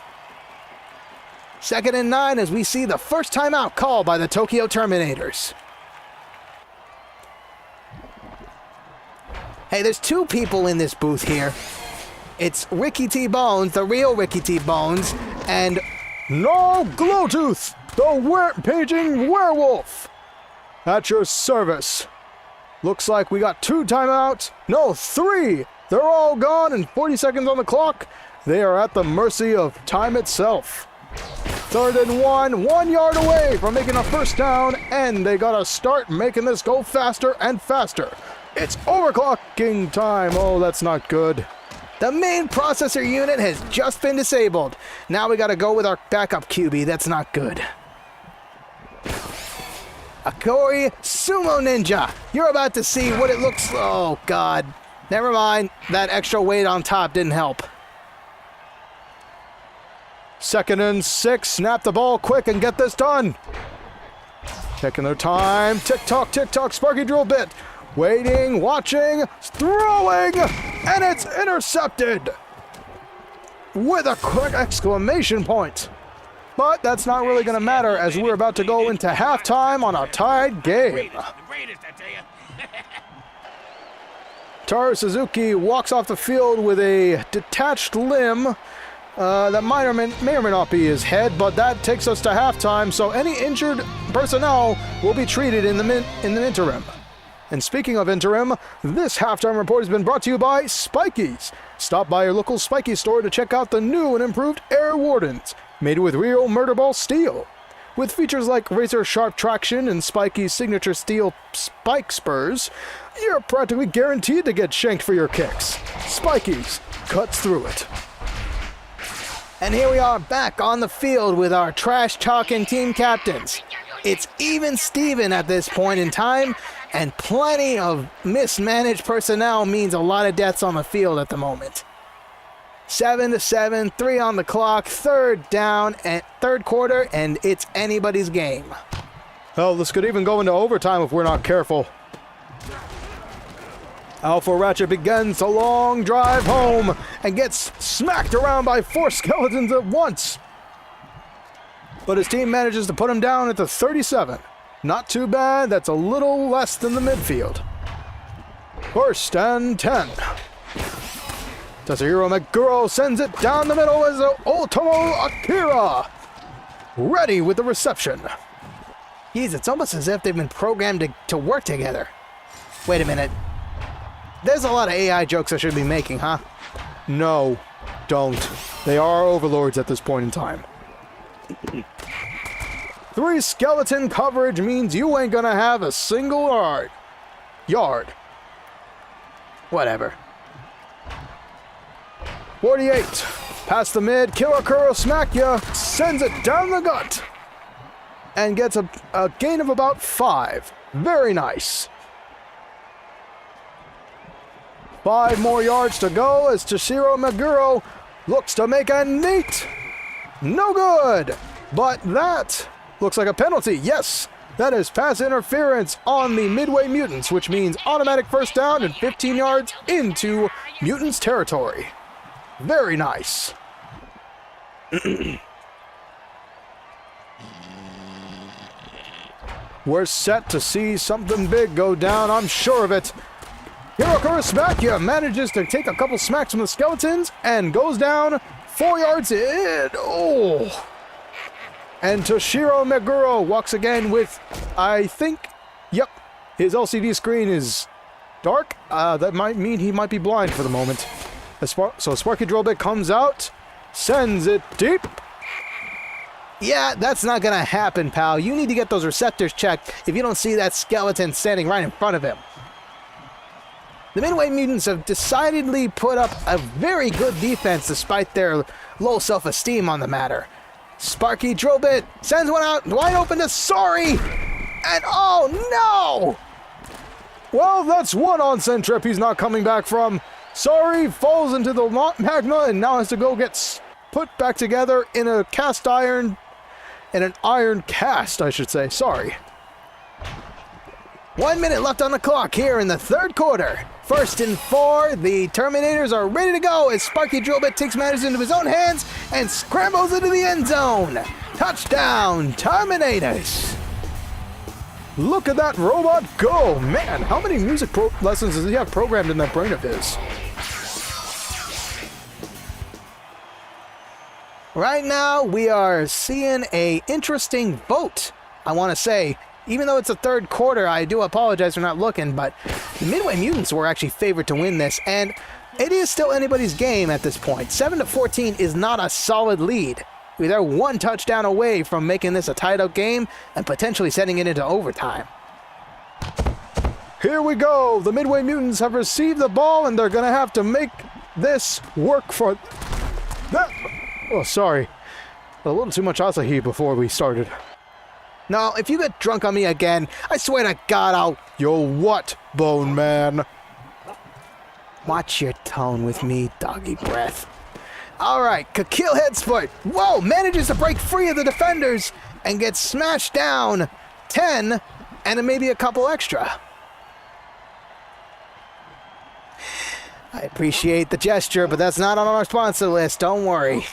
2nd and 9 as we see the first timeout called by the Tokyo Terminators. Hey, there's 2 people in this booth here. It's Ricky T. Bones, the real Ricky T. Bones, and Gnarl Glowtooth, the paging werewolf. At your service. Looks like we got 2 timeouts. No, 3. They're all gone and 40 seconds on the clock. They are at the mercy of time itself. 3rd and 1, 1 yard away from making a first down, and they gotta start making this go faster and faster. It's overclocking time. Oh, that's not good. The main processor unit has just been disabled. Now we gotta go with our backup QB. That's not good. Akori Sumo Ninja. You're about to see what it looks... Oh, God. Never mind. That extra weight on top didn't help. 2nd and 6. Snap the ball quick and get this done. Taking their time. Tick-tock, Sparky drill bit. Waiting, watching, throwing, and it's intercepted with a quick exclamation point. But that's not really going to matter as we're about to go into halftime on a tied game. Taru Suzuki walks off the field with a detached limb. That may or may not be his head, but that takes us to halftime, so any injured personnel will be treated in the interim. And speaking of interim, this halftime report has been brought to you by Spikies. stop by your local Spiky store to check out the new and improved Air Wardens, made with real murder ball steel. With features like razor-sharp traction and Spiky's signature steel spike spurs, you're practically guaranteed to get shanked for your kicks. Spiky's cuts through it. And here we are back on the field with our trash-talking team captains. It's even Steven at this point in time, and plenty of mismanaged personnel means a lot of deaths on the field at the moment. 7-7, 3 on the clock, third down, and third quarter, and it's anybody's game. Hell, this could even go into overtime if we're not careful. Alpha Ratchet begins a long drive home and gets smacked around by 4 skeletons at once. But his team manages to put him down at the 37. Not too bad, that's a little less than the midfield. First and 10. Tatsuhiro Meguro sends it down the middle as Otomo Akira. Ready with the reception. Geez, it's almost as if they've been programmed to work together. Wait a minute. There's a lot of AI jokes I should be making, huh? No, don't. They are overlords at this point in time. 3 skeleton coverage means you ain't gonna have a single yard. Whatever. 48. Past the mid, Kirakuro smack ya, sends it down the gut. And gets a gain of about 5. Very nice. 5 more yards to go as Toshiro Meguro looks to make a neat. No good. But that looks like a penalty. Yes, that is pass interference on the Midway Mutants, which means automatic first down and 15 yards into Mutants territory. Very nice. We're set to see something big go down, I'm sure of it. Hirokuro Smakia manages to take a couple smacks from the skeletons and goes down 4 yards in. Oh. And Toshiro Meguro walks again with, I think, yep, his LCD screen is dark. That might mean he might be blind for the moment. So Sparky Drillbit comes out, sends it deep. Yeah, that's not gonna happen, pal. You need to get those receptors checked if you don't see that skeleton standing right in front of him. The Midway Mutants have decidedly put up a very good defense despite their low self-esteem on the matter. Sparky Drillbit sends one out wide open to Sorry! And oh no! Well, that's one onsen trip he's not coming back from. Sorry falls into the magma and now has to go get put back together in a cast iron, in an iron cast, I should say. Sorry. 1 minute left on the clock here in the third quarter. First and 4, the Terminators are ready to go as Sparky Drillbit takes matters into his own hands and scrambles into the end zone. Touchdown, Terminators! Look at that robot go! Man, how many music lessons does he have programmed in that brain of his? Right now, we are seeing a interesting vote, I want to say. Even though it's the third quarter, I do apologize for not looking, but the Midway Mutants were actually favored to win this, and it is still anybody's game at this point. 7-14 is not a solid lead. They're 1 touchdown away from making this a tied-up game and potentially sending it into overtime. Here we go. The Midway Mutants have received the ball, and they're going to have to make this work for that. Oh, sorry. A little too much Asahi before we started. No, if you get drunk on me again, I swear to God I'll... You'll what, Bone Man? Watch your tone with me, doggy breath. Alright, Kakil Headsport. Whoa, manages to break free of the defenders and gets smashed down 10 and maybe a couple extra. I appreciate the gesture, but that's not on our sponsor list, don't worry.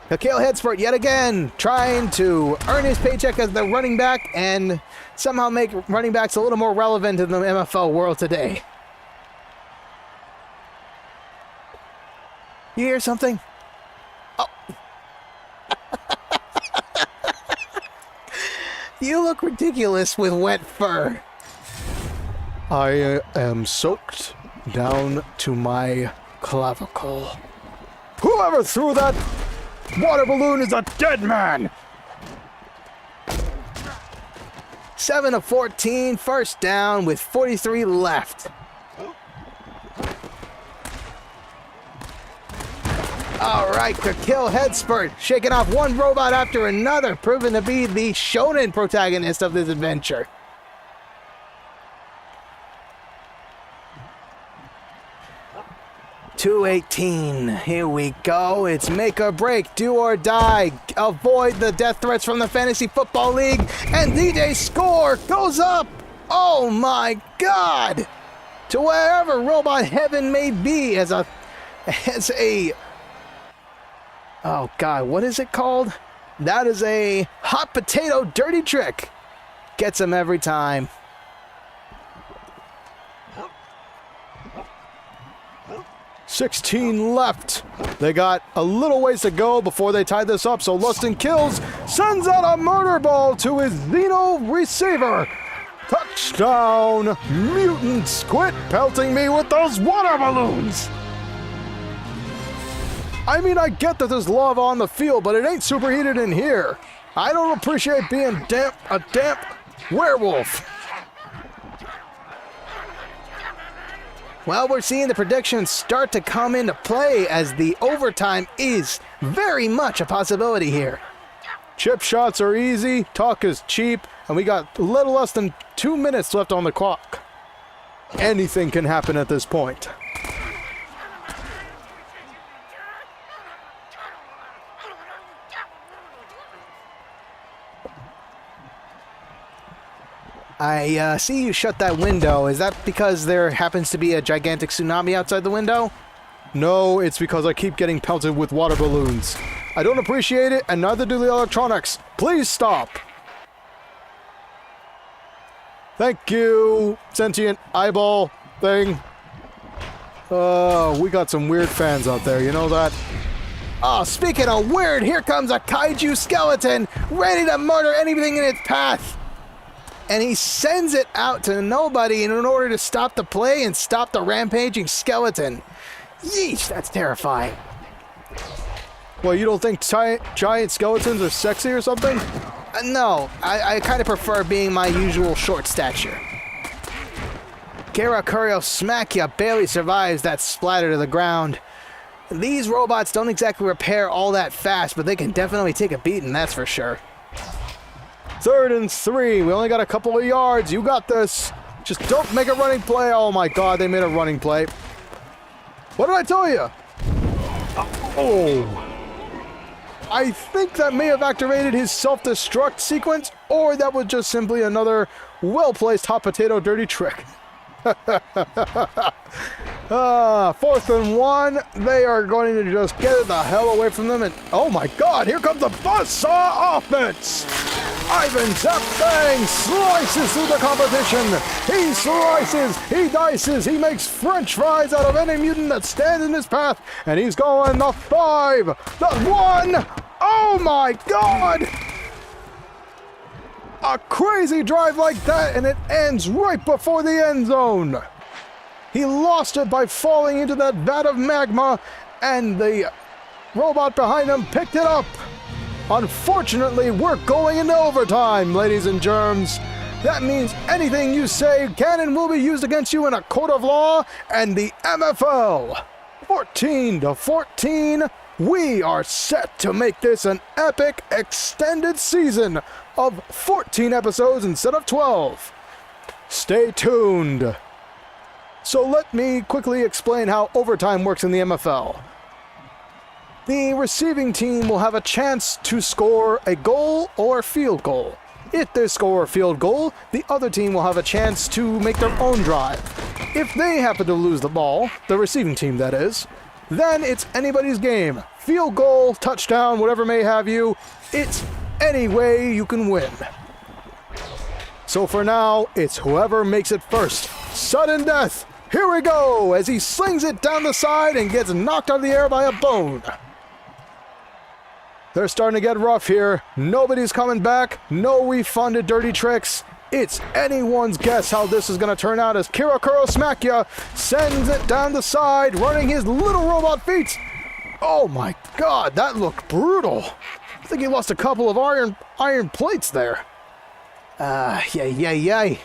Kakil Headsport yet again trying to earn his paycheck as the running back and somehow make running backs a little more relevant in the MFL world today. You hear something? Oh. You look ridiculous with wet fur. I am soaked down to my clavicle. Whoever threw that water balloon is a dead man! 7 of 14, first down with 43 left. All right, the kill head spurt, shaking off one robot after another, proving to be the shonen protagonist of this adventure. $218. Here we go. It's make or break, do or die. Avoid the death threats from the Fantasy Football League, and DJ's score goes up. Oh my God! To wherever robot heaven may be, as a oh God, what is it called? That is a hot potato dirty trick. Gets him every time. $16 left. They got a little ways to go before they tie this up, so Lustin Kills sends out a murder ball to his Xeno receiver. Touchdown, Mutants! Quit pelting me with those water balloons! I mean, I get that there's lava on the field, but it ain't superheated in here. I don't appreciate being a damp werewolf. Well, we're seeing the predictions start to come into play as the overtime is very much a possibility here. Chip shots are easy, talk is cheap, and we got a little less than 2 minutes left on the clock. Anything can happen at this point. I see you shut that window. Is that because there happens to be a gigantic tsunami outside the window? No, it's because I keep getting pelted with water balloons. I don't appreciate it, and neither do the electronics. Please stop. Thank you, sentient eyeball thing. We got some weird fans out there, you know that? Oh, speaking of weird, here comes a kaiju skeleton ready to murder anything in its path. And he sends it out to nobody in order to stop the play and stop the rampaging skeleton. Yeesh, that's terrifying. Well, you don't think giant skeletons are sexy or something? No, I kind of prefer being my usual short stature. Garakurio smack ya barely survives that splatter to the ground. These robots don't exactly repair all that fast, but they can definitely take a beating, that's for sure. 3rd and 3. We only got a couple of yards. You got this. Just don't make a running play. Oh my God, they made a running play. What did I tell you? Oh. I think that may have activated his self-destruct sequence, or that was just simply another well-placed hot potato dirty trick. 4th and 1. They are going to just get the hell away from them. And oh my God, here comes the buzzsaw offense. Ivan Zapbang slices through the competition. He slices, he dices, he makes french fries out of any mutant that stands in his path. And he's going the 5, the 1. Oh my God! A crazy drive like that, and it ends right before the end zone. He lost it by falling into that vat of magma, and the robot behind him picked it up. Unfortunately, we're going into overtime, ladies and germs. That means anything you say can and will be used against you in a court of law and the MFL. 14-14. We are set to make this an epic extended season of 14 episodes instead of 12. Stay tuned. So let me quickly explain how overtime works in the MFL. The receiving team will have a chance to score a goal or field goal. If they score a field goal, the other team will have a chance to make their own drive. If they happen to lose the ball, the receiving team that is, then it's anybody's game. Field goal, touchdown, whatever may have you, it's any way you can win. So for now, it's whoever makes it first. Sudden death. Here we go, as he slings it down the side and gets knocked out of the air by a bone. They're starting to get rough here. Nobody's coming back. No refunded dirty tricks. It's anyone's guess how this is going to turn out as Kirakuro Smackya sends it down the side, running his little robot feet. Oh my god, that looked brutal. I think he lost a couple of iron plates there. Yay.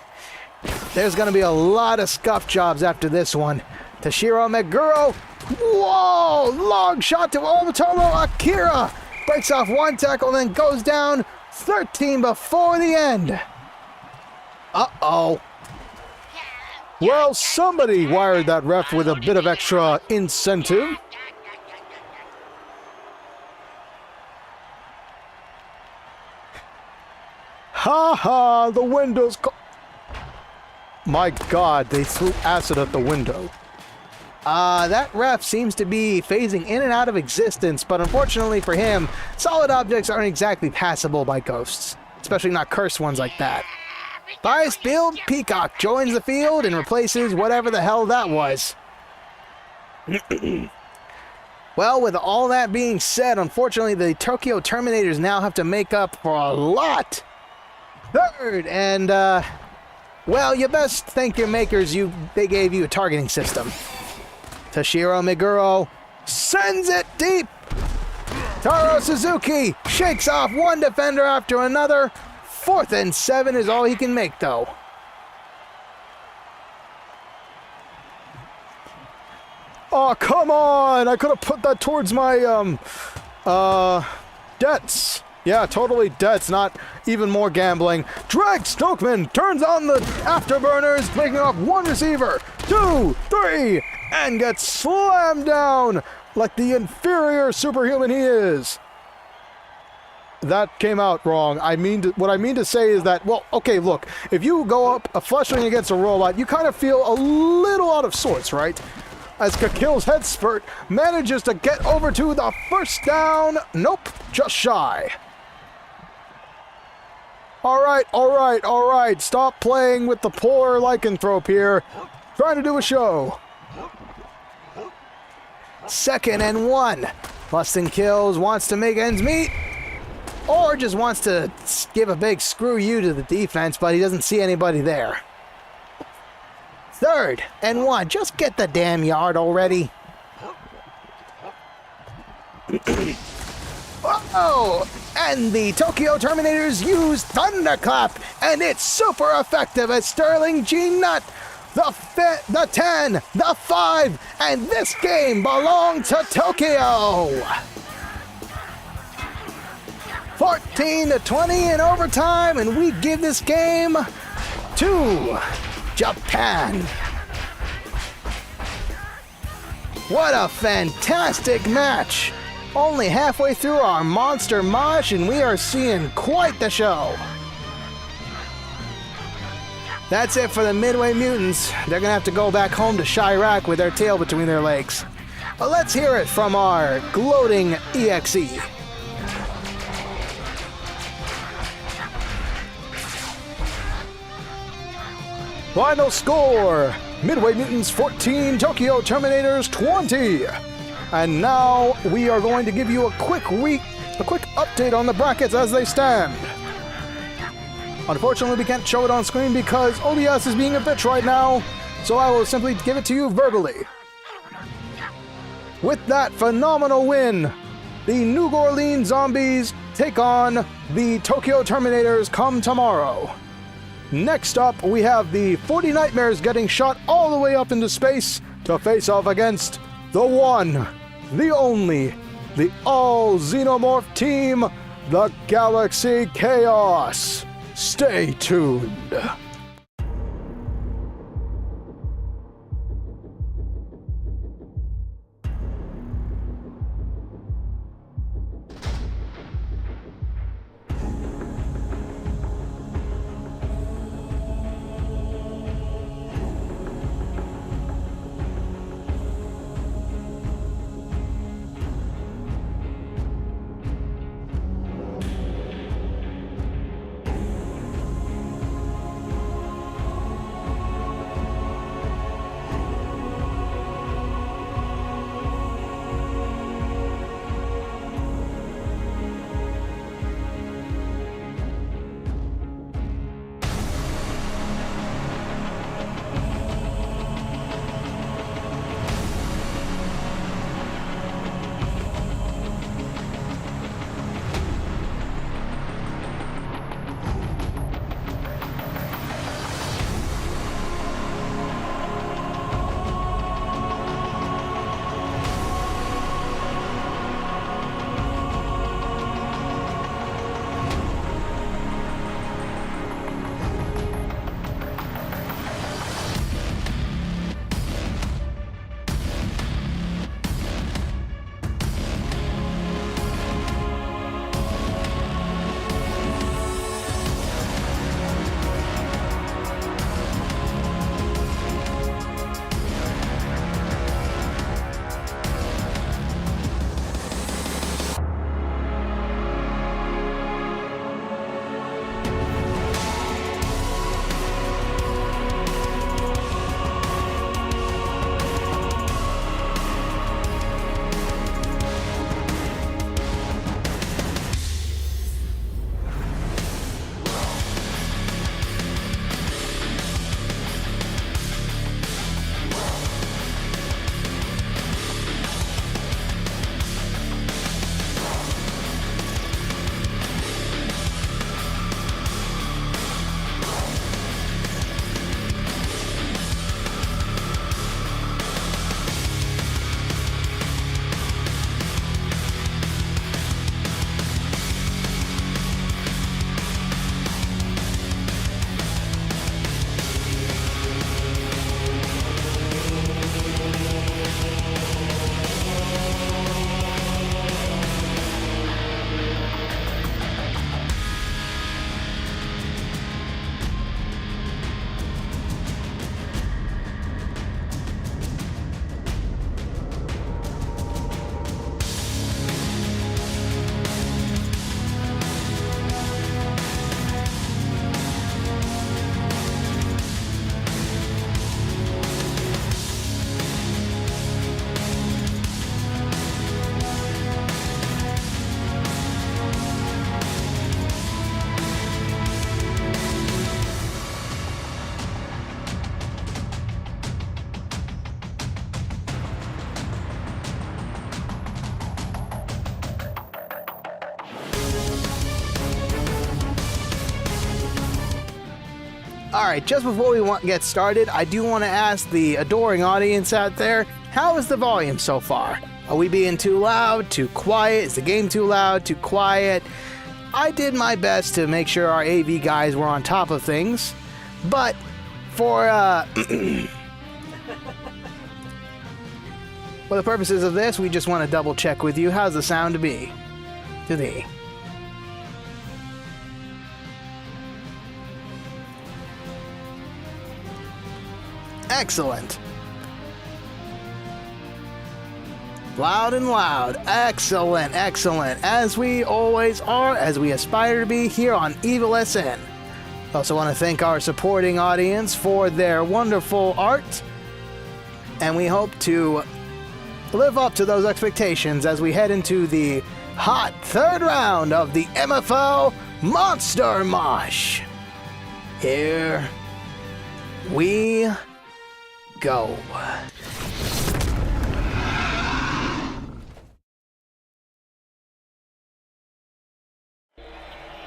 There's going to be a lot of scuff jobs after this one. Toshiro Meguro. Whoa! Long shot to Omotomo Akira. Breaks off one tackle, then goes down 13 before the end. Uh-oh. Well, somebody wired that ref with a bit of extra incentive. Ha, the window's... My god, they threw acid at the window. That ref seems to be phasing in and out of existence, but unfortunately for him, solid objects aren't exactly passable by ghosts, especially not cursed ones like that. Biased Field Peacock joins the field and replaces whatever the hell that was. Well, with all that being said, unfortunately the Tokyo Terminators now have to make up for a lot. Third, and well, you best thank your makers they gave you a targeting system. Toshiro Meguro sends it deep. Taro Suzuki shakes off one defender after another. 4th and 7 is all he can make, though. Oh, come on! I could have put that towards my, debts. Yeah, totally debts, not even more gambling. Drag Stokeman turns on the afterburners, taking off one receiver, 2, 3, and gets slammed down like the inferior superhuman he is. That came out wrong. What I mean to say is that, well, okay, look, if you go up a fleshling against a robot, you kind of feel a little out of sorts, right? As Kakil's head spurt manages to get over to the first down. Nope, just shy. All right. Stop playing with the poor lycanthrope here. Trying to do a show. 2nd and 1. Lustin Kills wants to make ends meet. Or just wants to give a big screw you to the defense, but he doesn't see anybody there. 3rd and 1. Just get the damn yard already. Oh! And the Tokyo Terminators use Thunderclap, and it's super effective as Sterling G. Nutt. The 10, the 5, and this game belongs to Tokyo. 14-20 in overtime, and we give this game to Japan. What a fantastic match! Only halfway through our monster mosh, and we are seeing quite the show. That's it for the Midway Mutants. They're gonna have to go back home to Chirac with their tail between their legs. But let's hear it from our gloating EXE. Final score, Midway Mutants 14, Tokyo Terminators 20. And now we are going to give you a quick update on the brackets as they stand. Unfortunately, we can't show it on screen because OBS is being a bitch right now, so I will simply give it to you verbally. With that phenomenal win, the New Orleans Zombies take on the Tokyo Terminators come tomorrow. Next up, we have the 40 Nightmares getting shot all the way up into space to face off against the one, the only, the all-xenomorph team, the Galaxy Chaos. Stay tuned. Alright, just before we get started, I do want to ask the adoring audience out there, how is the volume so far? Are we being too loud, too quiet? Is the game too loud, too quiet? I did my best to make sure our AV guys were on top of things, but for for the purposes of this, we just want to double check with you. How's the sound to be? To thee. Excellent. Loud and loud. Excellent, excellent. As we always are, as we aspire to be here on Evil SN. Also want to thank our supporting audience for their wonderful art. And we hope to live up to those expectations as we head into the hot third round of the MFL Monster Mosh. Here we go.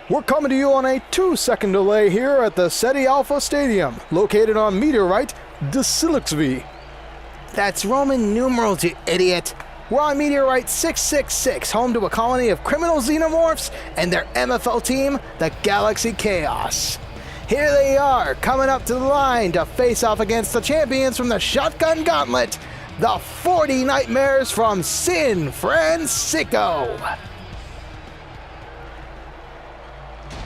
We're coming to you on a 2-second delay here at the SETI Alpha Stadium, located on Meteorite, Desilixvi. That's Roman numerals, you idiot. We're on Meteorite 666, home to a colony of criminal xenomorphs and their MFL team, the Galaxy Chaos. Here they are, coming up to the line to face off against the champions from the Shotgun Gauntlet, the 40 Nightmares from San Francisco.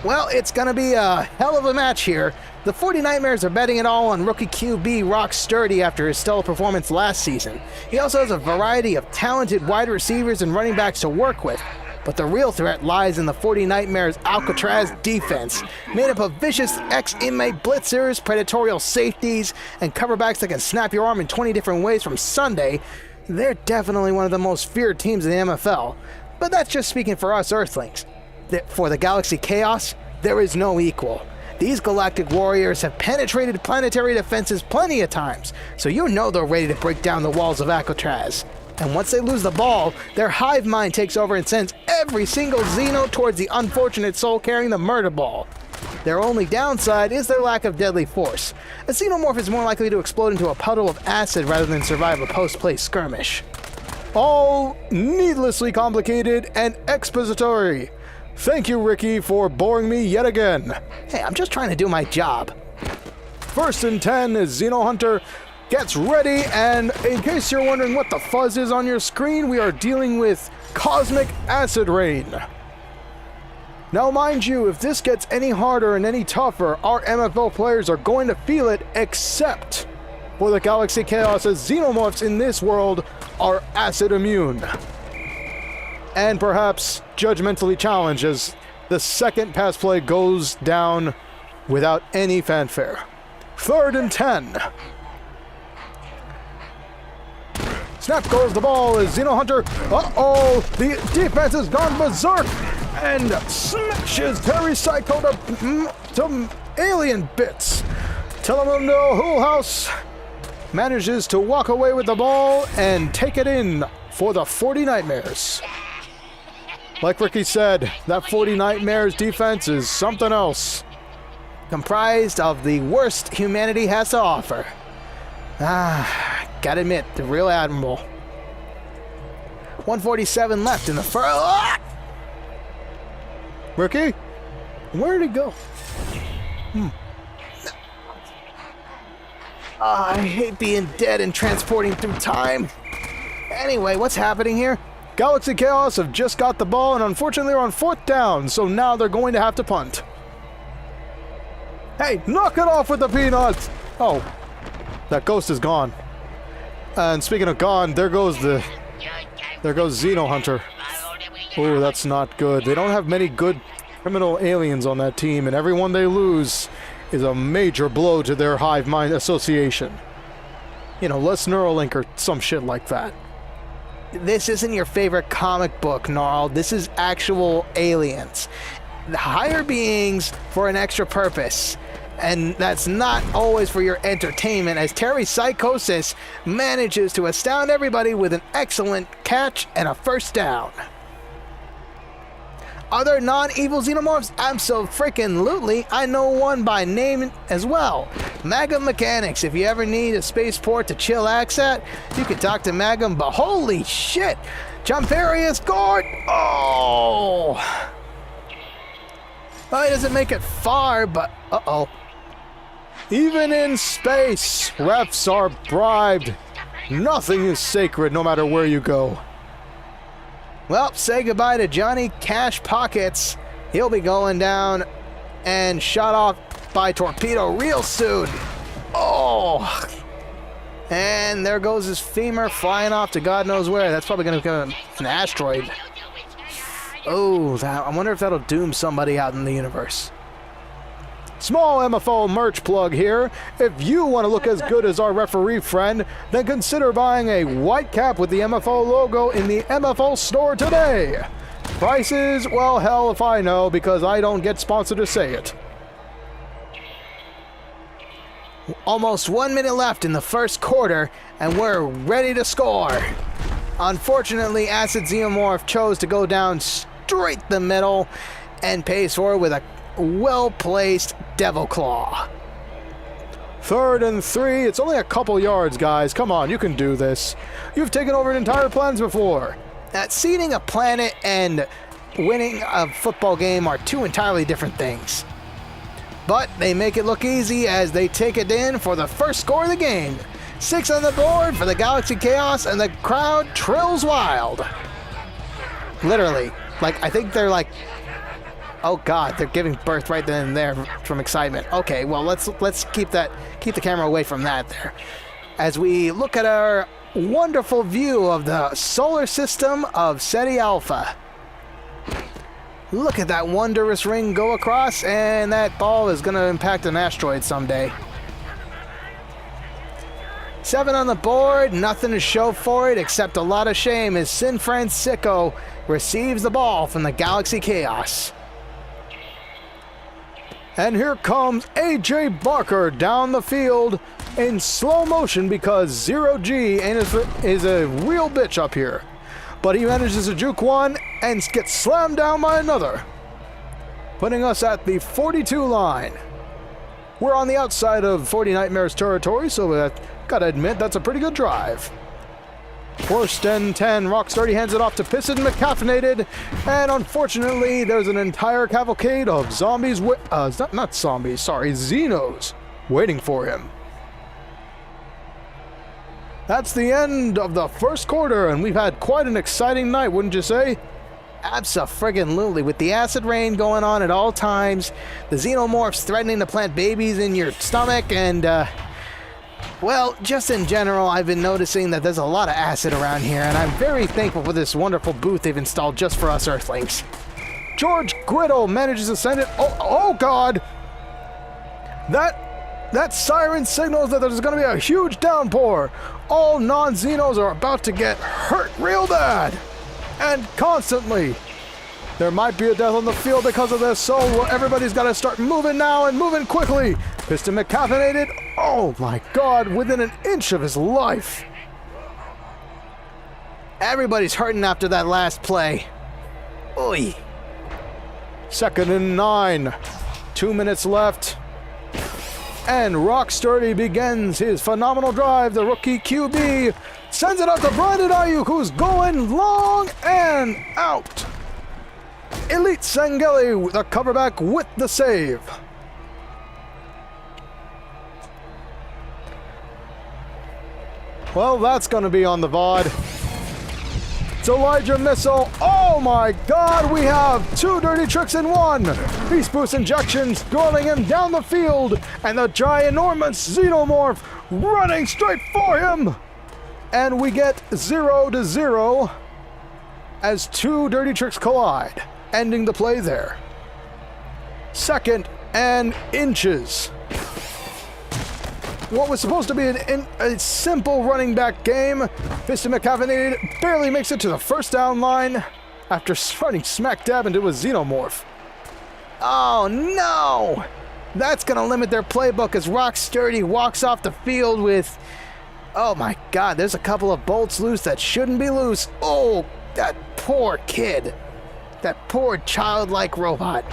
Well, it's going to be a hell of a match here. The 40 Nightmares are betting it all on rookie QB Rock Sturdy after his stellar performance last season. He also has a variety of talented wide receivers and running backs to work with. But the real threat lies in the 40 Nightmares' Alcatraz defense, made up of vicious ex-inmate blitzers, predatorial safeties, and coverbacks that can snap your arm in 20 different ways from Sunday. They're definitely one of the most feared teams in the MFL. But that's just speaking for us Earthlings. For the Galaxy Chaos, there is no equal. These galactic warriors have penetrated planetary defenses plenty of times, so you know they're ready to break down the walls of Alcatraz. And once they lose the ball, their hive mind takes over and sends every single Xeno towards the unfortunate soul carrying the murder ball. Their only downside is their lack of deadly force. A Xenomorph is more likely to explode into a puddle of acid rather than survive a post-play skirmish. All needlessly complicated and expository. Thank you, Ricky, for boring me yet again. Hey, I'm just trying to do my job. 1st and 10 as Xeno Hunter gets ready, and in case you're wondering what the fuzz is on your screen, we are dealing with Cosmic Acid Rain. Now mind you, if this gets any harder and any tougher, our MFL players are going to feel it, except for the Galaxy Chaos, as Xenomorphs in this world are acid immune. And perhaps judgmentally challenged as the second pass play goes down without any fanfare. 3rd and 10. Snap goes the ball as Xeno Hunter. Uh-oh! The defense has gone berserk and smashes Terry Psycho to alien bits. Telemundo Hull House manages to walk away with the ball and take it in for the 40 Nightmares. Like Ricky said, that 40 Nightmares defense is something else. Comprised of the worst humanity has to offer. Gotta admit, the real admirable. 147 left in the first. Ricky? Where did he go? I hate being dead and transporting through time. Anyway, what's happening here? Galaxy Chaos have just got the ball, and unfortunately they're on 4th down, so now they're going to have to punt. Hey, knock it off with the peanuts! Oh, that ghost is gone. And speaking of gone, there goes Xeno Hunter. Oh, that's not good. They don't have many good criminal aliens on that team, and every one they lose is a major blow to their hive mind association. You know, less Neuralink or some shit like that. This isn't your favorite comic book, Gnarl. This is actual aliens. The higher beings for an extra purpose. And that's not always for your entertainment, as Terry Psychosis manages to astound everybody with an excellent catch and a first down. other non-evil xenomorphs? Abso-freaking-lutely. I know one by name as well. Magum Mechanics. If you ever need a spaceport to chillax at, you can talk to Magum, but holy shit! Jumparius Gord! Oh! Well, he doesn't make it far, but uh-oh. Even in space, refs are bribed. Nothing is sacred no matter where you go. Well, say goodbye to Johnny Cash Pockets. He'll be going down and shot off by torpedo real soon. Oh! And there goes his femur flying off to God knows where. That's probably going to become an asteroid. Oh, I wonder if that'll doom somebody out in the universe. Small MFL merch plug here. If you want to look as good as our referee friend, then consider buying a white cap with the MFL logo in the MFL store today. Prices, well, hell if I know, because I don't get sponsored to say it. Almost 1 minute left in the first quarter, and we're ready to score. Unfortunately, Acid Xenomorph chose to go down straight the middle and pays for it with a well-placed Devil Claw. 3rd and 3. It's only a couple yards, guys. Come on, you can do this. You've taken over an entire planet before. Seeding a planet and winning a football game are two entirely different things. But they make it look easy as they take it in for the first score of the game. 6 on the board for the Galaxy Chaos, and the crowd trills wild. Literally. Like, I think they're like, oh god, they're giving birth right then and there from excitement. Okay, well, let's keep the camera away from that there. As we look at our wonderful view of the solar system of Ceti Alpha. Look at that wondrous ring go across, and that ball is going to impact an asteroid someday. 7 on the board, nothing to show for it except a lot of shame as San Francisco receives the ball from the Galaxy Chaos. And here comes AJ Barker down the field in slow motion because Zero G is a real bitch up here. But he manages to juke one and gets slammed down by another, putting us at the 42 line. We're on the outside of 40 Nightmares territory, so gotta admit that's a pretty good drive. 1st and 10, Rockstardy hands it off to Piston McCaffeinated, and unfortunately there's an entire cavalcade of zombies, not zombies, sorry, Xenos, waiting for him. That's the end of the first quarter, and we've had quite an exciting night, wouldn't you say? Abso-friggin-lutely, with the acid rain going on at all times, the xenomorphs threatening to plant babies in your stomach, and, well, just in general, I've been noticing that there's a lot of acid around here, and I'm very thankful for this wonderful booth they've installed just for us Earthlings. George Griddle manages to send it. Oh God! That siren signals that there's going to be a huge downpour. All non-Xenos are about to get hurt real bad, and constantly. There might be a death on the field because of this, so everybody's got to start moving now and moving quickly. Piston McCaffeinated. Oh my God! Within an inch of his life. Everybody's hurting after that last play. Oy. 2nd and 9. 2 minutes left. And Rockstardy begins his phenomenal drive. The rookie QB sends it out to Brandon Ayuk, who's going long and out. Elite Sangeli, the coverback with the save. Well, that's going to be on the VOD. It's Elijah Missile. Oh my God, we have 2 dirty tricks in 1. Beast Boost injections throwing him down the field, and the ginormous Xenomorph running straight for him. And we get 0-0 as 2 dirty tricks collide, ending the play there. 2nd and inches. What was supposed to be a simple running back game, Piston McCaffeinated barely makes it to the first down line after running smack dab into a Xenomorph. Oh no! That's going to limit their playbook as Rockstardy walks off the field with... Oh my God, there's a couple of bolts loose that shouldn't be loose. Oh, that poor kid. That poor childlike robot.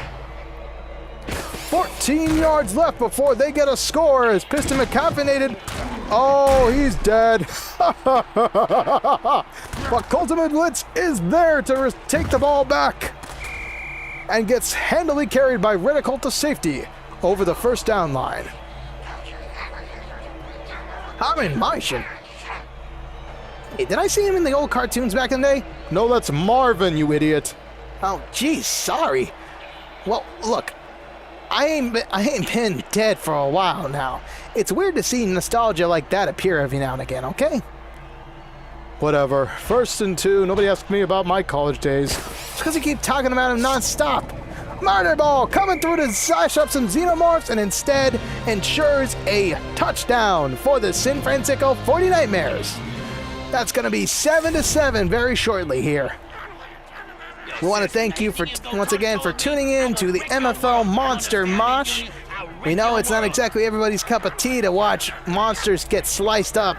14 yards left before they get a score as Piston McCaffeinated. Oh, he's dead. But Ultimate Blitz is there to take the ball back and gets handily carried by Reticle to safety over the first down line. I'm in motion. Hey, did I see him in the old cartoons back in the day? No, that's Marvin, you idiot. Oh, geez, sorry. Well, look, I ain't been dead for a while now. It's weird to see nostalgia like that appear every now and again, okay? Whatever. 1st and 2. Nobody asked me about my college days. It's because you keep talking about him non-stop. Murder ball coming through to slash up some xenomorphs and instead ensures a touchdown for the San Francisco 49ers. That's going to be 7-7 very shortly here. We want to thank you once again for tuning in to the MFL Monster Mosh. We know it's not exactly everybody's cup of tea to watch monsters get sliced up,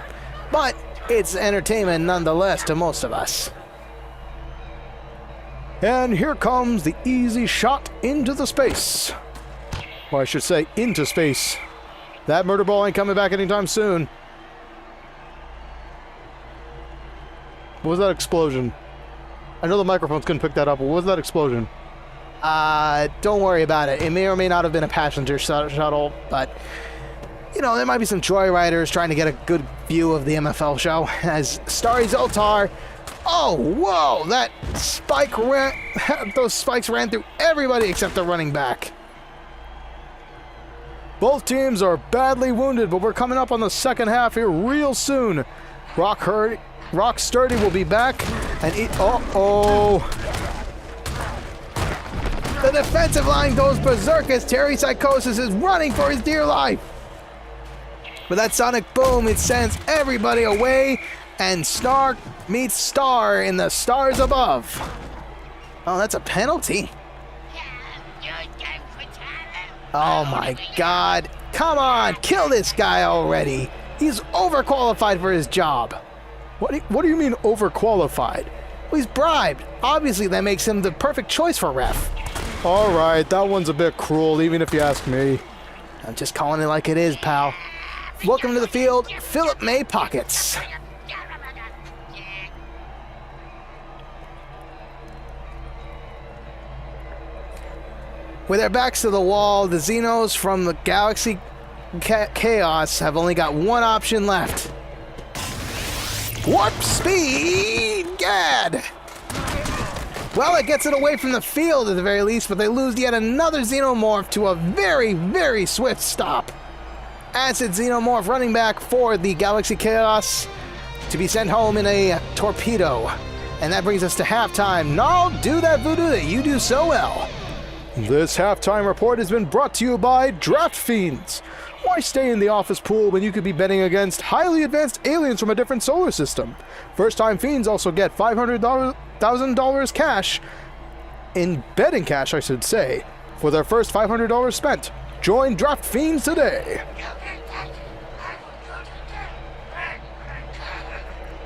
but it's entertainment nonetheless to most of us. And here comes the easy shot into the space. Or I should say, into space. That murder ball ain't coming back anytime soon. What was that explosion? I know the microphones couldn't pick that up, but what was that explosion? Don't worry about it. It may or may not have been a passenger shuttle, but, you know, there might be some joyriders trying to get a good view of the MFL show as Starry Zoltar. Oh, whoa! That spike those spikes ran through everybody except the running back. Both teams are badly wounded, but we're coming up on the second half here real soon. Rock Sturdy will be back, and the defensive line goes berserk as Terry Psychosis is running for his dear life. With that sonic boom, it sends everybody away, and Snark meets Star in the stars above. Oh, that's a penalty. Oh my God. Come on, kill this guy already. He's overqualified for his job. What do you mean overqualified? Well, he's bribed. Obviously, that makes him the perfect choice for ref. All right, that one's a bit cruel, even if you ask me. I'm just calling it like it is, pal. Welcome to the field, Philip May Pockets. With their backs to the wall, the Xenos from the Galaxy Chaos have only got one option left. Warp speed! Gad! Well, it gets it away from the field at the very least, but they lose yet another Xenomorph to a very, very swift stop. Acid Xenomorph running back for the Galaxy Chaos to be sent home in a torpedo. And that brings us to halftime. Gnarl, do that voodoo that you do so well. This halftime report has been brought to you by Draft Fiends. Why stay in the office pool when you could be betting against highly advanced aliens from a different solar system? First-time fiends also get $500,000 cash, in betting cash I should say, for their first $500 spent. Join Draft Fiends today.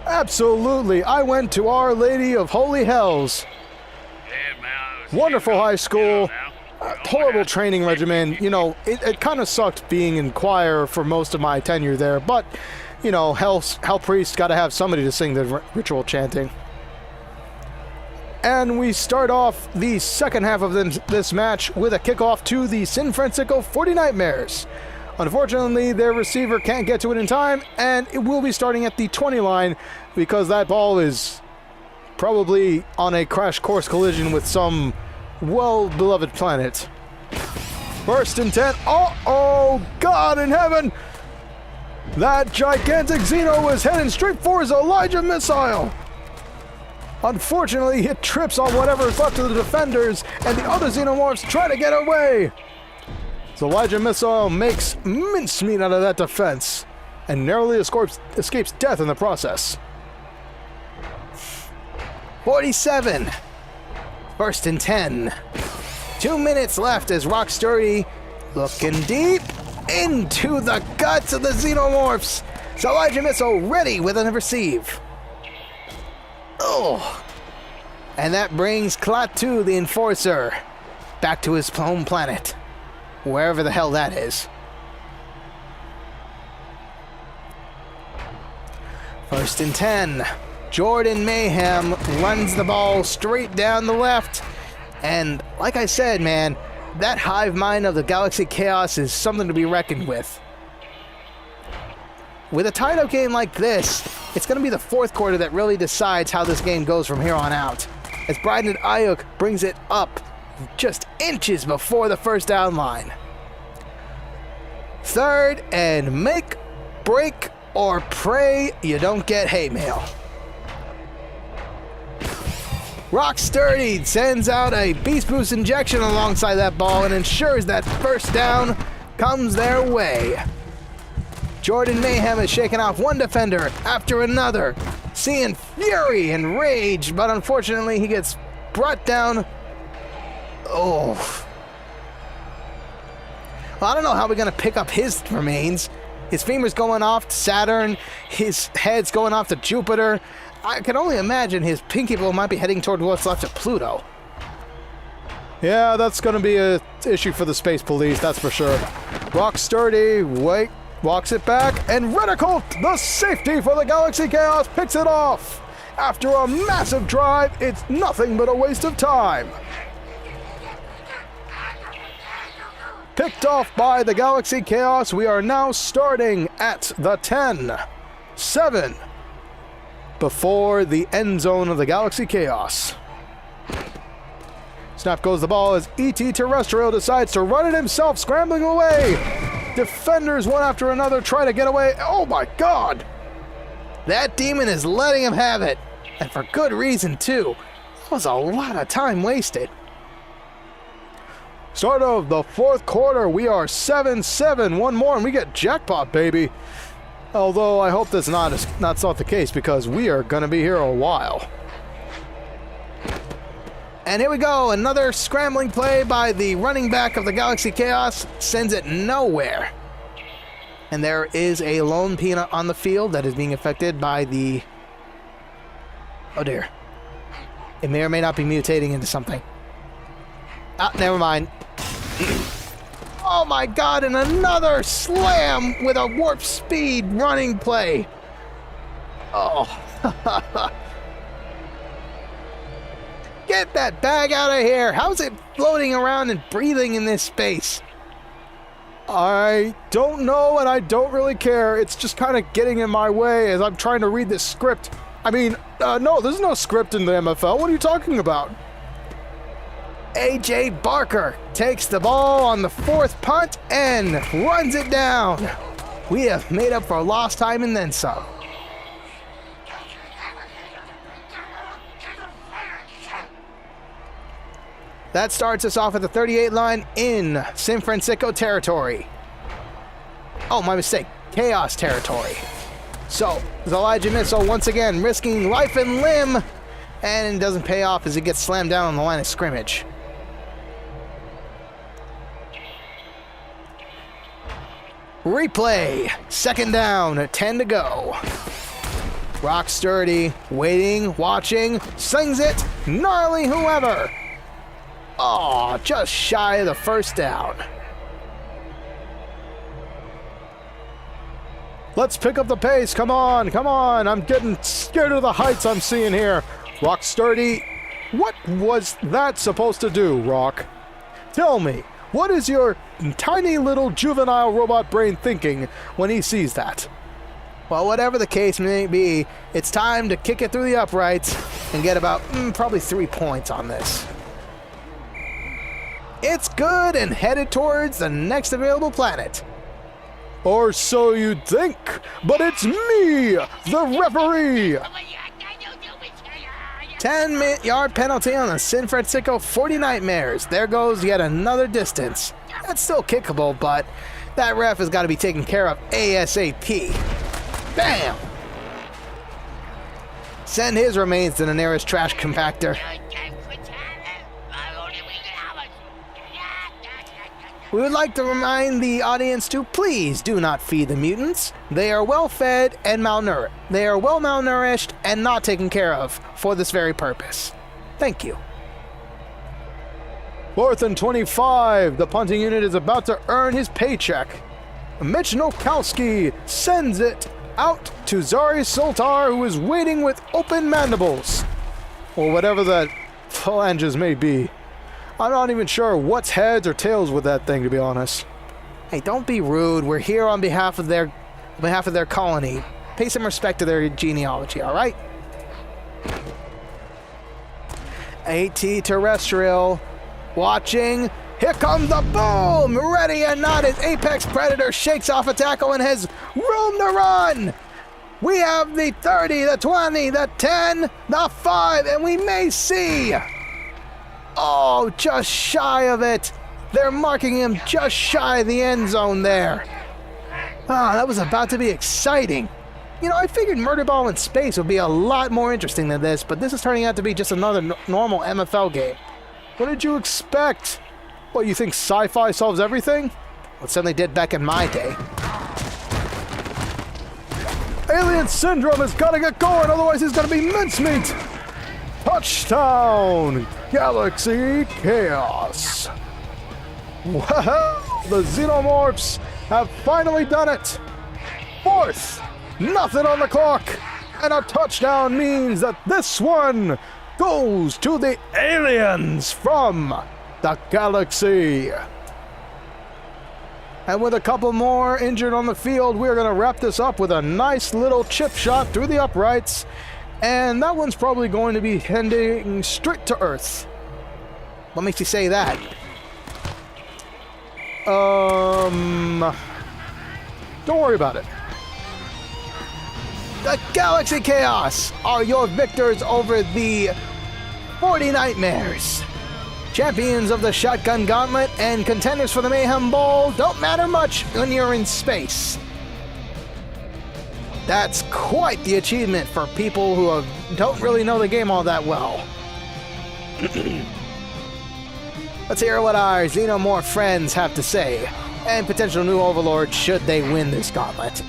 Absolutely, I went to Our Lady of Holy Hells. Wonderful high school. Horrible training regimen. You know, it kind of sucked being in choir for most of my tenure there, but, you know, hell priest got to have somebody to sing the ritual chanting. And we start off the second half of this match with a kickoff to the San Francisco 49ers. Unfortunately, their receiver can't get to it in time, and it will be starting at the 20 line because that ball is probably on a crash course collision with some well-beloved planet. First and 10. Oh, God in heaven! That gigantic Xeno was heading straight for his Elijah missile. Unfortunately, it trips on whatever is left of the defenders, and the other Xenomorphs try to get away. So Elijah missile makes mincemeat out of that defense, and narrowly escapes death in the process. 47. First and 10. 2 minutes left as Rock Sturdy looking deep into the guts of the Xenomorphs. So Elijah Missile ready with a receive. Oh. And that brings Klaatu, the Enforcer, back to his home planet. Wherever the hell that is. First and 10. Jordan Mayhem runs the ball straight down the left. And like I said, man, that hive mind of the Galaxy Chaos is something to be reckoned with. With a tight-up game like this, it's going to be the fourth quarter that really decides how this game goes from here on out. As Bryden Ayuk brings it up just inches before the first down line. Third and make, break, or pray you don't get hay mail. Rock Sturdy sends out a Beast Boost injection alongside that ball and ensures that first down comes their way. Jordan Mayhem is shaking off one defender after another, seeing fury and rage, but unfortunately he gets brought down. Oh. Well, I don't know how we're going to pick up his remains. His femur's going off to Saturn, his head's going off to Jupiter. I can only imagine his pinky bowl might be heading toward what's left of Pluto. Yeah, that's going to be an issue for the Space Police, that's for sure. Rock Sturdy, walks it back, and Reticle, the safety for the Galaxy Chaos, picks it off. After a massive drive, it's nothing but a waste of time. Picked off by the Galaxy Chaos, we are now starting at the 10. 7. Before the end zone of the Galaxy Chaos. Snap goes the ball as E.T. Terrestrial decides to run it himself, scrambling away. Defenders, one after another, try to get away. Oh my god! That demon is letting him have it. And for good reason, too. That was a lot of time wasted. Start of the fourth quarter, we are 7-7. One more and we get jackpot, baby. Although I hope that's not the case because we are going to be here a while. And here we go, another scrambling play by the running back of the Galaxy Chaos, sends it nowhere. And there is a lone peanut on the field that is being affected by the... Oh dear. It may or may not be mutating into something. Ah, never mind. Oh my god, and another slam with a warp speed running play. Oh. Get that bag out of here. How's it floating around and breathing in this space? I don't know, and I don't really care. It's just kind of getting in my way as I'm trying to read this script. I mean, no, there's no script in the MFL. What are you talking about? A.J. Barker takes the ball on the fourth punt and runs it down. We have made up for lost time and then some. That starts us off at the 38 line in San Francisco territory. Oh, my mistake. Chaos territory. So, Elijah Missile once again risking life and limb, and it doesn't pay off as he gets slammed down on the line of scrimmage. Replay. Second down, 10 to go. Rock Sturdy, waiting, watching, slings it, gnarly whoever. Oh, just shy of the first down. Let's pick up the pace. Come on, come on. I'm getting scared of the heights I'm seeing here. Rock Sturdy, what was that supposed to do, Rock? Tell me, what is your tiny little juvenile robot brain thinking when he sees that? Well, whatever the case may be, it's time to kick it through the uprights and get about probably 3 points on this. It's good and headed towards the next available planet. Or so you'd think, but it's me, the referee! 10-yard penalty on the San Francisco 40 Nightmares. There goes yet another distance. That's still kickable, but that ref has got to be taken care of ASAP. Bam! Send his remains to the nearest trash compactor. We would like to remind the audience to please do not feed the mutants. They are well fed and malnourished. They are well malnourished and not taken care of for this very purpose. Thank you. 4th and 25. The punting unit is about to earn his paycheck. Mitch Nokowski sends it out to Zari Sultar, who is waiting with open mandibles. Or whatever that phalanges may be. I'm not even sure what's heads or tails with that thing, to be honest. Hey, don't be rude. We're here on behalf of their colony. Pay some respect to their genealogy, all right? AT Terrestrial, watching. Here comes the boom! Ready or not, his apex predator shakes off a tackle and has room to run! We have the 30, the 20, the 10, the 5, and we may see... Oh, just shy of it. They're marking him just shy of the end zone there. Ah, that was about to be exciting. You know, I figured Murder Ball in space would be a lot more interesting than this, but this is turning out to be just another normal MFL game. What did you expect? What, you think sci-fi solves everything? Well, it certainly did back in my day. Alien Syndrome has got to get going, otherwise he's going to be mincemeat. Touchdown, Galaxy Chaos. Wow, the Xenomorphs have finally done it. 4th, nothing on the clock, and a touchdown means that this one goes to the aliens from the galaxy. And with a couple more injured on the field, we're going to wrap this up with a nice little chip shot through the uprights. And that one's probably going to be heading straight to Earth. What makes you say that? Don't worry about it. The Galaxy Chaos are your victors over the 40 Nightmares. Champions of the Shotgun Gauntlet and contenders for the Mayhem Bowl don't matter much when you're in space. That's quite the achievement for people who don't really know the game all that well. Let's hear what our Xenomorph friends have to say, and potential new overlords should they win this gauntlet.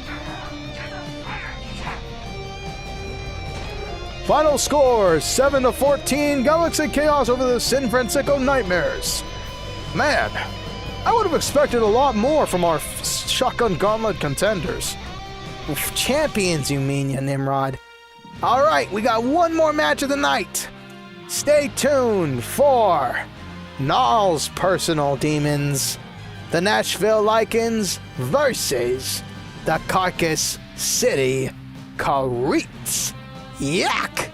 Final score, 7-14, Galaxy Chaos over the San Francisco Nightmares. Man, I would have expected a lot more from our Shotgun Gauntlet contenders. Oof, champions, you mean, you Nimrod. All right, we got one more match of the night. Stay tuned for Gnarl's personal demons, the Nashville Lycans versus the Carcass City Creeps. Yuck!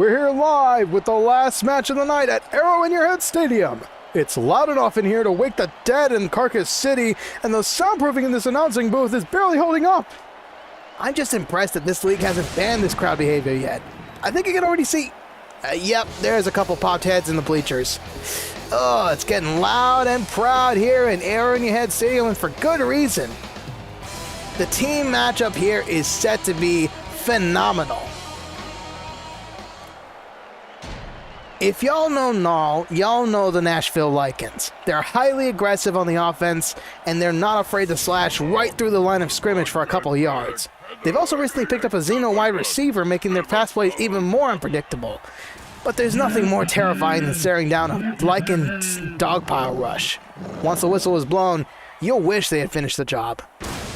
We're here live with the last match of the night at Arrow in Your Head Stadium. It's loud enough in here to wake the dead in Carcass City, and the soundproofing in this announcing booth is barely holding up. I'm just impressed that this league hasn't banned this crowd behavior yet. I think you can already see... yep, there's a couple popped heads in the bleachers. Oh, it's getting loud and proud here in Arrow in Your Head Stadium, and for good reason. The team matchup here is set to be phenomenal. If y'all know Gnarl, y'all know the Nashville Lycans. They're highly aggressive on the offense, and they're not afraid to slash right through the line of scrimmage for a couple yards. They've also recently picked up a Xeno wide receiver, making their pass plays even more unpredictable. But there's nothing more terrifying than staring down a Lycan dogpile rush. Once the whistle is blown, you'll wish they had finished the job.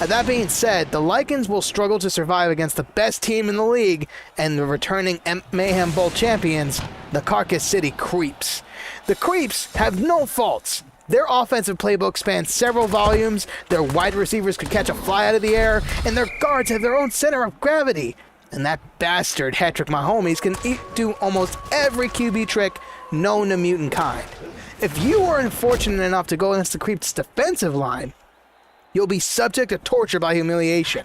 That being said, the Lycans will struggle to survive against the best team in the league and the returning Mayhem Bowl champions, the Carcass City Creeps. The Creeps have no faults. Their offensive playbook spans several volumes, their wide receivers could catch a fly out of the air, and their guards have their own center of gravity. And that bastard Patrick Mahomes can do almost every QB trick known to mutant kind. If you are unfortunate enough to go against the Creeps' defensive line, you'll be subject to torture by humiliation.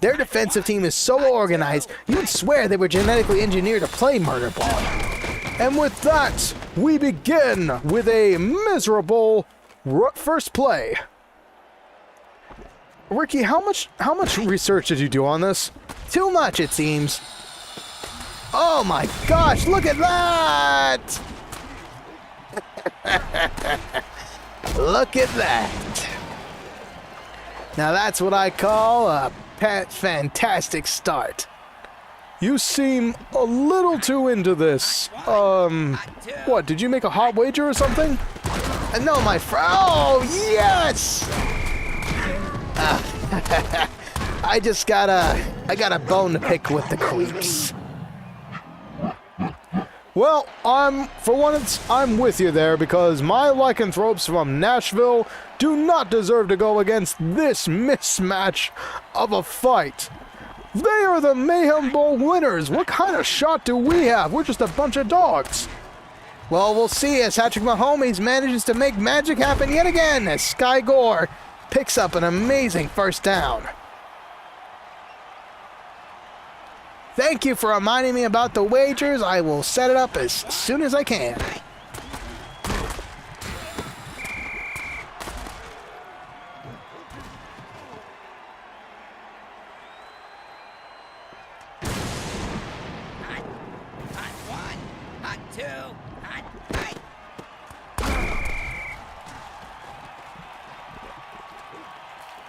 Their defensive team is so organized, you'd swear they were genetically engineered to play murder ball. And with that, we begin with a miserable first play. Ricky, how much research did you do on this? Too much, it seems. Oh my gosh, look at that! Look at that. Now that's what I call a fantastic start. You seem a little too into this. What, did you make a hot wager or something? No, my friend. Oh, yes! I got a bone to pick with the Creeps. Well, for once, I'm with you there because my lycanthropes from Nashville do not deserve to go against this mismatch of a fight. They are the Mayhem Bowl winners. What kind of shot do we have? We're just a bunch of dogs. Well, we'll see as Patrick Mahomes manages to make magic happen yet again as Sky Gore picks up an amazing first down. Thank you for reminding me about the wagers. I will set it up as soon as I can. Hot one, hot two, hot three.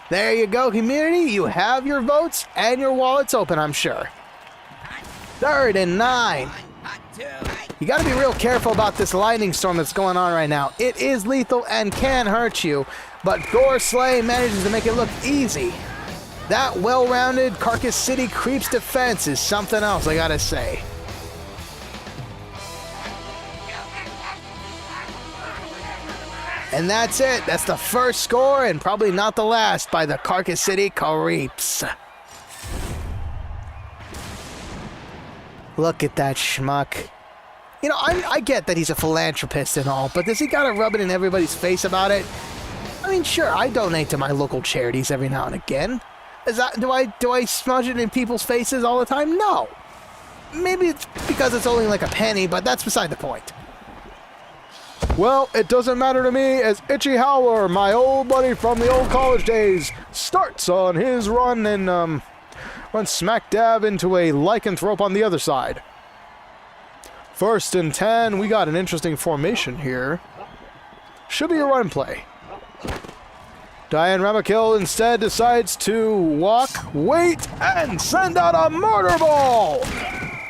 There you go, community. You have your votes and your wallets open, I'm sure. 3rd and 9. You got to be real careful about this lightning storm that's going on right now. It is lethal and can hurt you, but Gore Slay manages to make it look easy. That well-rounded Carcass City Creeps defense is something else, I gotta say. And that's it. That's the first score, and probably not the last, by the Carcass City Creeps. Look at that schmuck. You know, I get that he's a philanthropist and all, but does he gotta rub it in everybody's face about it? I mean, sure, I donate to my local charities every now and again. Do I smudge it in people's faces all the time? No. Maybe it's because it's only like a penny, but that's beside the point. Well, it doesn't matter to me as Itchy Howler, my old buddy from the old college days, starts on his run and runs smack dab into a lycanthrope on the other side. 1st and 10, we got an interesting formation here. Should be a run play. Diane Ramakill instead decides to walk, wait, and send out a murder ball!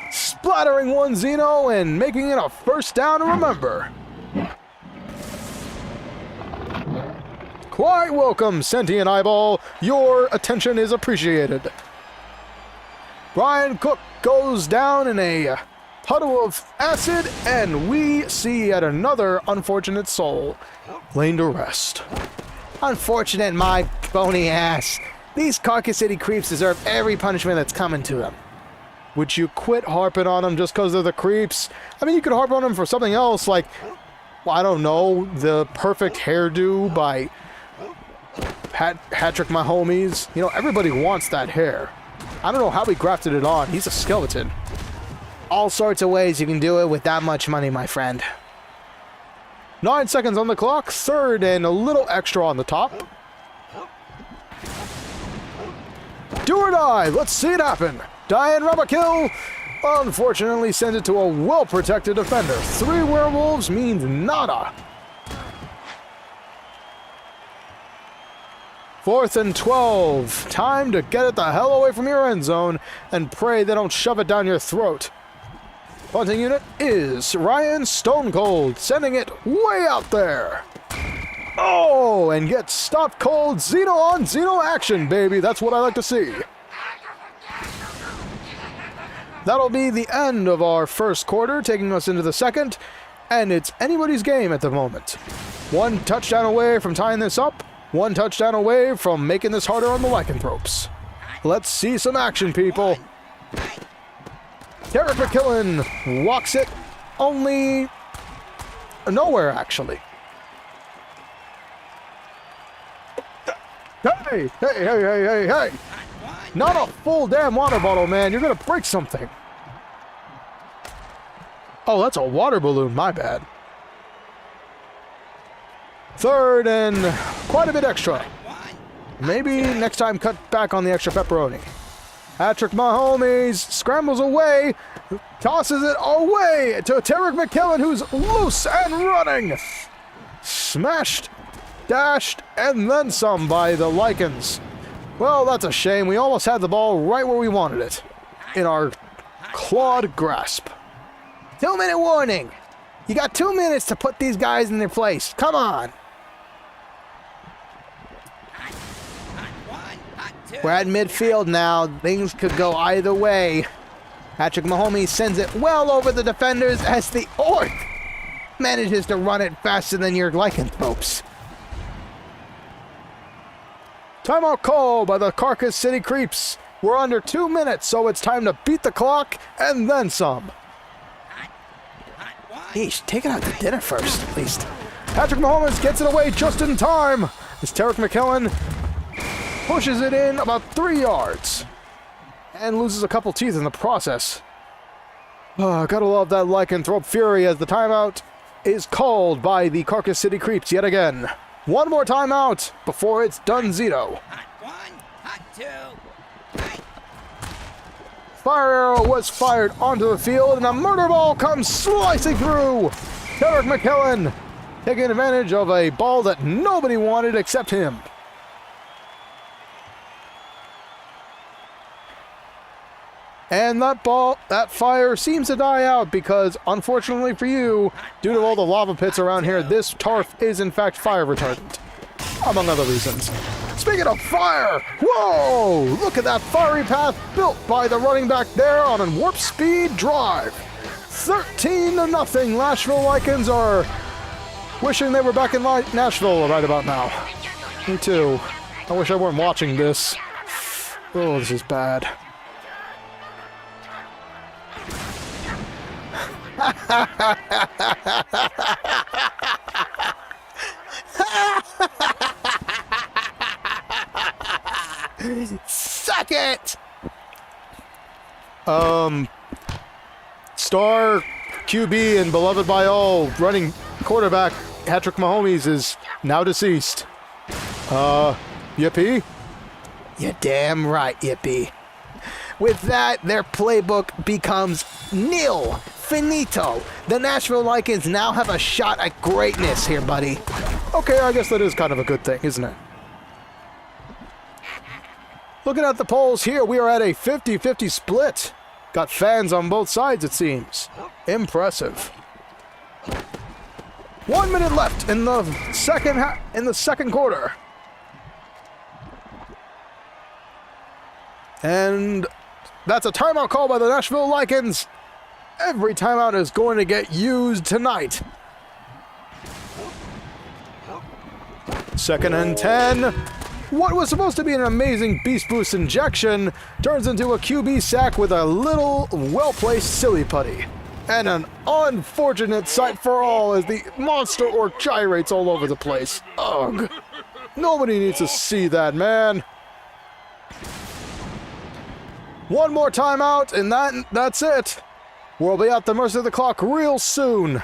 Splattering one Xeno and making it a first down to remember. Quite welcome, Sentient Eyeball. Your attention is appreciated. Brian Cook goes down in a puddle of acid, and we see yet another unfortunate soul laid to rest. Unfortunate, my bony ass. These Carcass City Creeps deserve every punishment that's coming to them. Would you quit harping on them just because they're the creeps? I mean, you could harp on them for something else, like, well, I don't know, the perfect hairdo by Patrick My Homies. You know, everybody wants that hair. I don't know how he grafted it on. He's a skeleton. All sorts of ways you can do it with that much money, my friend. 9 seconds on the clock, third and a little extra on the top. Do or die, let's see it happen. Diane rubber kill, unfortunately sends it to a well-protected defender. 3 werewolves means nada. 4th and 12. Time to get it the hell away from your end zone and pray they don't shove it down your throat. Punting unit is Ryan Stone Cold, sending it way out there. Oh, and gets stopped cold. Xeno on Xeno action, baby. That's what I like to see. That'll be the end of our first quarter, taking us into the second, and it's anybody's game at the moment. 1 touchdown away from tying this up, 1 touchdown away from making this harder on the lycanthropes. Let's see some action, people. Derek McKillen walks it only nowhere, actually. Hey! Not a full damn water bottle, man. You're gonna break something. Oh, that's a water balloon. My bad. 3rd and quite a bit extra. Maybe next time cut back on the extra pepperoni. Patrick Mahomes scrambles away, tosses it away to Tarek McKillen, who's loose and running. Smashed, dashed, and then some by the Lycans. Well, that's a shame. We almost had the ball right where we wanted it, in our clawed grasp. 2-minute warning. You got 2 minutes to put these guys in their place. Come on. We're at midfield now. Things could go either way. Patrick Mahomes sends it well over the defenders as the Orc manages to run it faster than your lycanthropes. Timeout call by the Carcass City Creeps. We're under 2 minutes, so it's time to beat the clock and then some. Yeesh, take it out to dinner first, at least. Patrick Mahomes gets it away just in time as Tarek McKillen pushes it in about 3 yards and loses a couple teeth in the process. Oh, gotta love that lycanthrope fury as the timeout is called by the Carcass City Creeps yet again. 1 more timeout before it's done, Zito. Hot 2. Fire arrow was fired onto the field, and a murder ball comes slicing through. Tarek McKillen taking advantage of a ball that nobody wanted except him. And that fire seems to die out because, unfortunately for you, due to all the lava pits around here, this turf is in fact fire retardant, among other reasons. Speaking of fire, whoa! Look at that fiery path built by the running back there on a warp speed drive. 13-0. Nashville Lycans are wishing they were back in Nashville right about now. Me too. I wish I weren't watching this. Oh, this is bad. Suck it! Star QB and beloved by all running quarterback Patrick Mahomes is now deceased. Yippee? You're damn right, Yippee. With that, their playbook becomes nil. Finito. The Nashville Lycans now have a shot at greatness here, buddy. Okay, I guess that is kind of a good thing, isn't it? Looking at the polls here, we are at a 50-50 split. Got fans on both sides, it seems. Impressive. 1 minute left in the second quarter. And that's a timeout call by the Nashville Lycans. Every timeout is going to get used tonight. 2nd and 10. What was supposed to be an amazing Beast Boost injection turns into a QB sack with a little, well-placed silly putty. And an unfortunate sight for all as the monster orc gyrates all over the place. Ugh. Nobody needs to see that, man. One more timeout, and that's it. We'll be at the mercy of the clock real soon.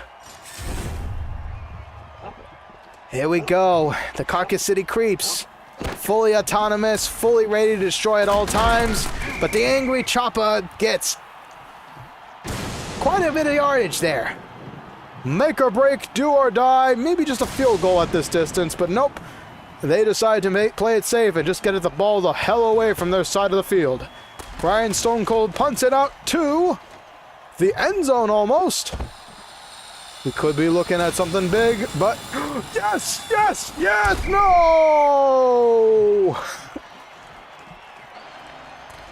Here we go. The Carcass City creeps. Fully autonomous, fully ready to destroy at all times. But the angry Choppa gets quite a bit of yardage there. Make or break, do or die. Maybe just a field goal at this distance, but nope. They decide to play it safe and just get the ball the hell away from their side of the field. Brian Stone Cold punts it out to the end zone almost. We could be looking at something big, but yes, yes, yes, no!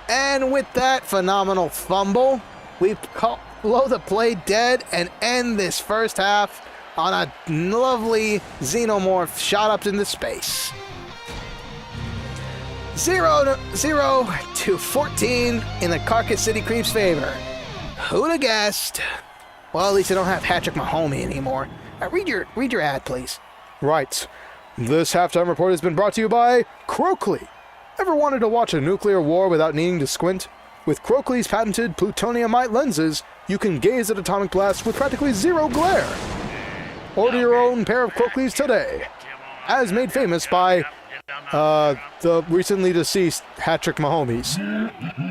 And with that phenomenal fumble, we blow the play dead and end this first half on a lovely xenomorph shot up into space. 0-14 in the Carcass City Creeps' favor. Who'd have guessed? Well, at least I don't have Patrick Mahomey anymore. Read your ad, please. Right. This halftime report has been brought to you by Crockley. Ever wanted to watch a nuclear war without needing to squint? With Crockley's patented plutoniumite lenses, you can gaze at atomic blasts with practically zero glare. Order your own pair of Crockleys today. As made famous by the recently deceased Patrick Mahomes.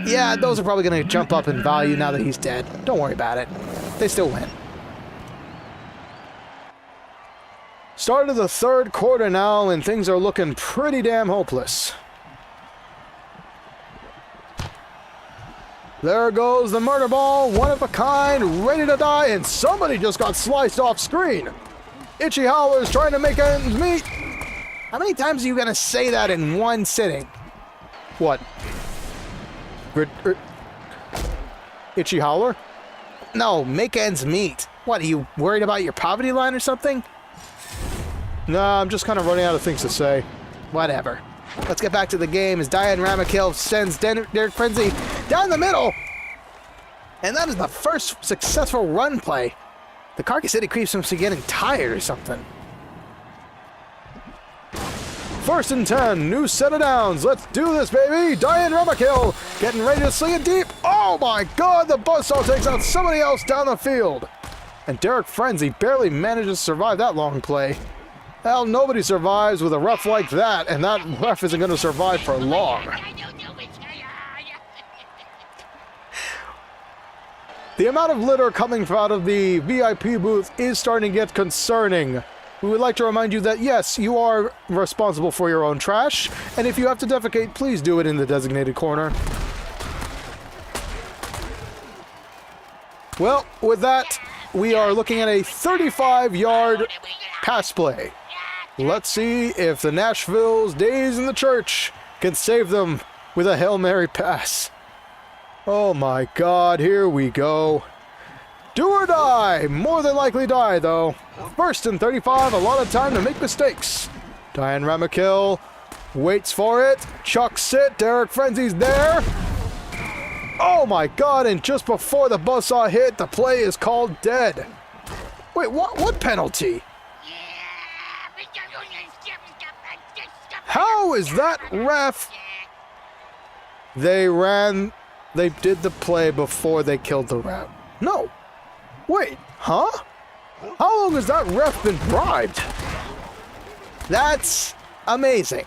Yeah, those are probably going to jump up in value now that he's dead. Don't worry about it. They still win. Start of the third quarter now, and things are looking pretty damn hopeless. There goes the murder ball, one of a kind, ready to die, and somebody just got sliced off screen. Itchy Howler's trying to make ends meet. How many times are you going to say that in one sitting? What? Itchy Howler? No, make ends meet. What, are you worried about your poverty line or something? Nah, I'm just kind of running out of things to say. Whatever. Let's get back to the game as Diane Ramakill sends Derek Frenzy down the middle. And that is the first successful run play. The Carcass City Creeps must be getting tired or something. 1st and 10, new set of downs. Let's do this, baby. Diane Ramakill getting ready to sling it deep. Oh my God, the buzzsaw takes out somebody else down the field. And Derek Frenzy barely manages to survive that long play. Hell, nobody survives with a ref like that, and that ref isn't going to survive for long. The amount of litter coming out of the VIP booth is starting to get concerning. We would like to remind you that, yes, you are responsible for your own trash, and if you have to defecate, please do it in the designated corner. Well, with that, we are looking at a 35-yard pass play. Let's see if the Nashville's days in the church can save them with a Hail Mary pass. Oh my God, here we go. Do or die. More than likely die, though. 1st and 35, a lot of time to make mistakes. Diane Ramakill waits for it. Chucks it. Derek Frenzy's there. Oh my God, and just before the buzzsaw hit, the play is called dead. Wait, what penalty? How is that ref? They did the play before they killed the ref. No. Wait, huh? How long has that ref been bribed? That's amazing.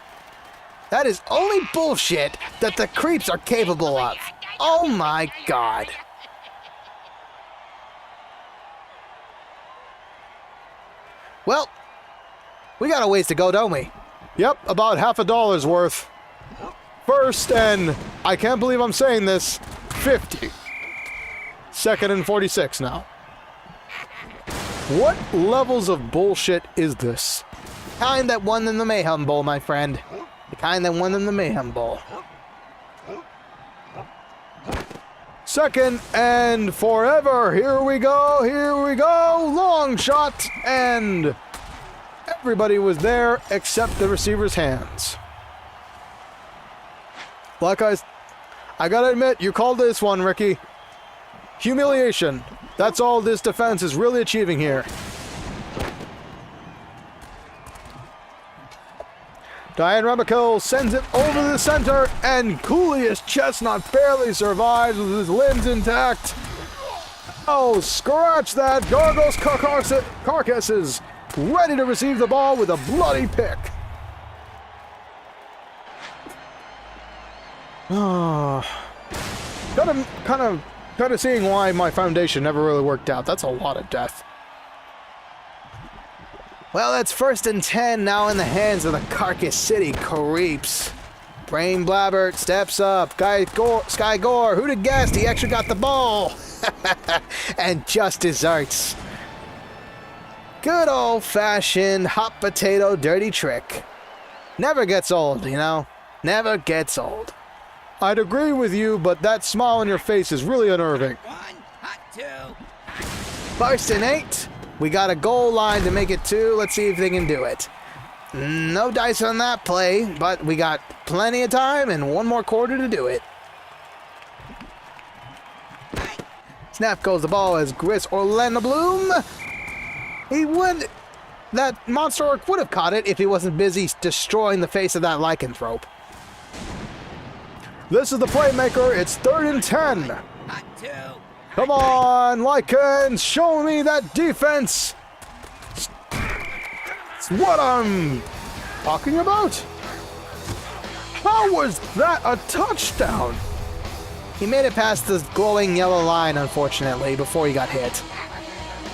That is only bullshit that the creeps are capable of. Oh my God. Well, we got a ways to go, don't we? Yep, about half $1 worth. 1st and, I can't believe I'm saying this, 50. 2nd and 46 now. What levels of bullshit is this? Kind that won them the Mayhem Bowl, my friend. The kind that won them the Mayhem Bowl. 2nd and forever. Here we go. Here we go. Long shot. And everybody was there except the receiver's hands. Like I gotta admit, you called this one, Ricky. Humiliation. That's all this defense is really achieving here. Diane Ramakill sends it over the center, and Ghoulish Chestnut barely survives with his limbs intact. Oh, scratch that! Gargoyle's carcass is ready to receive the ball with a bloody pick. Kind of seeing why my foundation never really worked out. That's a lot of death. Well, that's 1st and 10 now in the hands of the Carcass City Creeps. Brain Blabbert steps up. Sky Gore, who'd have guessed he actually got the ball? And just desserts. Good old-fashioned hot potato dirty trick. Never gets old, you know? Never gets old. I'd agree with you, but that smile on your face is really unnerving. Hot 1, hot 2. 1st and 8. We got a goal line to make it 2. Let's see if they can do it. No dice on that play, but we got plenty of time and 1 more quarter to do it. Snap goes the ball as Gris Orlando Bloom. That monster orc would have caught it if he wasn't busy destroying the face of that lycanthrope. This is the playmaker. It's 3rd and 10. Hot 2. Come on, Lycans, show me that defense. It's what I'm talking about. How was that a touchdown? He made it past the glowing yellow line, unfortunately, before he got hit.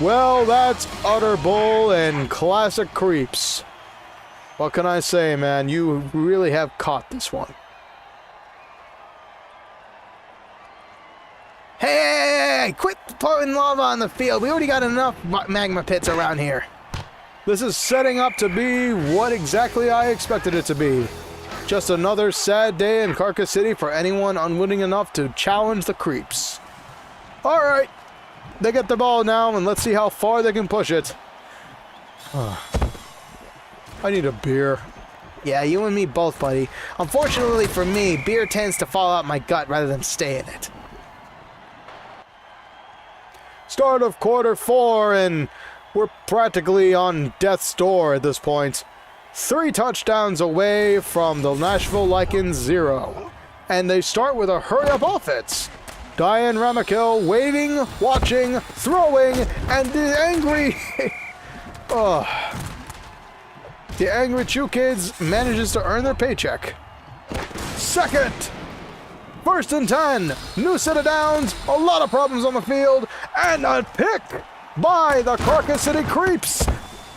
Well, that's utter bull and classic Creeps. What can I say, man? You really have caught this one. Hey, quit pouring lava on the field. We already got enough magma pits around here. This is setting up to be what exactly I expected it to be. Just another sad day in Carcass City for anyone unwitting enough to challenge the Creeps. Alright, they get the ball now, and let's see how far they can push it. I need a beer. Yeah, you and me both, buddy. Unfortunately for me, beer tends to fall out my gut rather than stay in it. Start of quarter 4, and we're practically on death's door at this point. 3 touchdowns away from the Nashville Lycans 0. And they start with a hurry-up offense. Diane Ramakill waiting, watching, throwing, and the angry... The angry Chew Kids manages to earn their paycheck. 2nd. 1st and 10. New set of downs, a lot of problems on the field, and a pick by the Carcass City Creeps.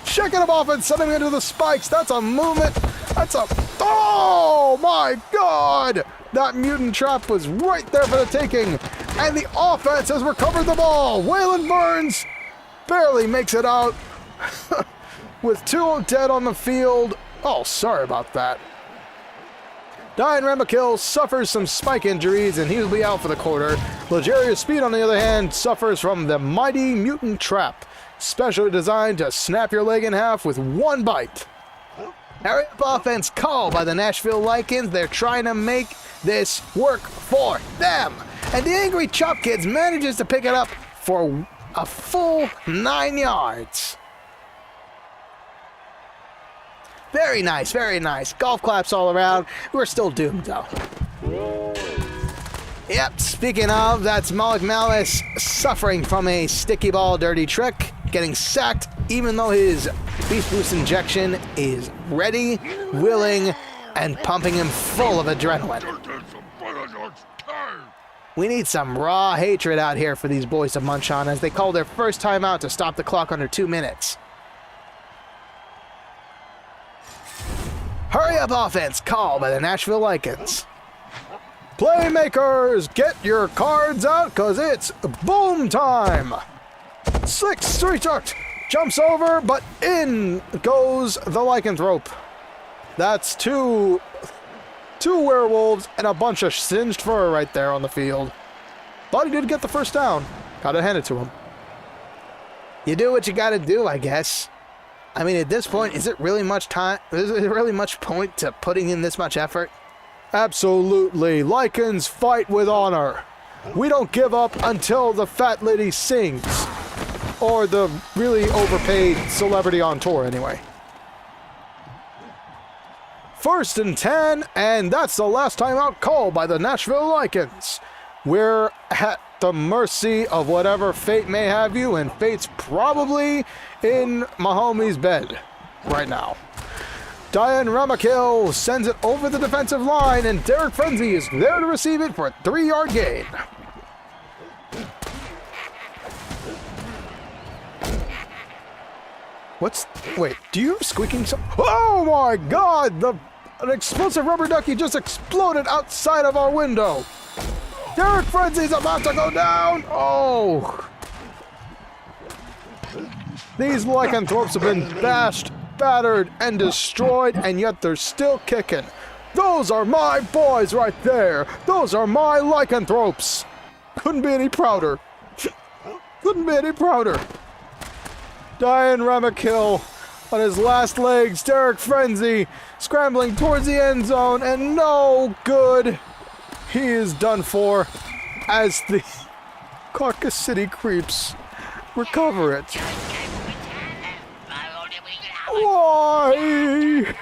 Shaking him off and sending him into the spikes. That's a movement. That's a... Oh, my God! That mutant trap was right there for the taking. And the offense has recovered the ball. Waylon Burns barely makes it out with 2 dead on the field. Oh, sorry about that. Diane Ramakill suffers some spike injuries, and he'll be out for the quarter. Legarius Speed, on the other hand, suffers from the mighty mutant trap, specially designed to snap your leg in half with 1 bite. Hurry-up offense call by the Nashville Lycans. They're trying to make this work for them. And the angry Chop Kids manages to pick it up for a full 9 yards. Very nice, very nice. Golf claps all around. We're still doomed, though. Yep, speaking of, that's Malik Malice suffering from a sticky ball dirty trick, getting sacked even though his Beast Boost injection is ready, willing, and pumping him full of adrenaline. We need some raw hatred out here for these boys to munch on as they call their first time out to stop the clock under 2 minutes. Hurry-up offense call by the Nashville Lycans. Playmakers, get your cards out, because it's boom time. 6 3-tucked. Jumps over, but in goes the lycanthrope. That's two werewolves and a bunch of singed fur right there on the field. But he did get the first down. Gotta hand it to him. You do what you gotta do, I guess. I mean, at this point, is it really much point to putting in this much effort? Absolutely. Lycans fight with honor. We don't give up until the fat lady sings. Or the really overpaid celebrity on tour, anyway. 1st and 10, and that's the last time out call by the Nashville Lycans. We're at the mercy of whatever fate may have you, and fate's probably in my homie's bed right now. Diane Ramakil sends it over the defensive line, and Derek Frenzy is there to receive it for a 3-yard gain. Wait, do you have squeaking sound? Oh my god! An explosive rubber ducky just exploded outside of our window! Derek Frenzy's about to go down! Oh! These lycanthropes have been bashed, battered, and destroyed, and yet they're still kicking. Those are my boys right there! Those are my lycanthropes! Couldn't be any prouder. Couldn't be any prouder. Diane Ramakil on his last legs. Derek Frenzy scrambling towards the end zone, and no good. He is done for as the Carcass City creeps recover it. Why?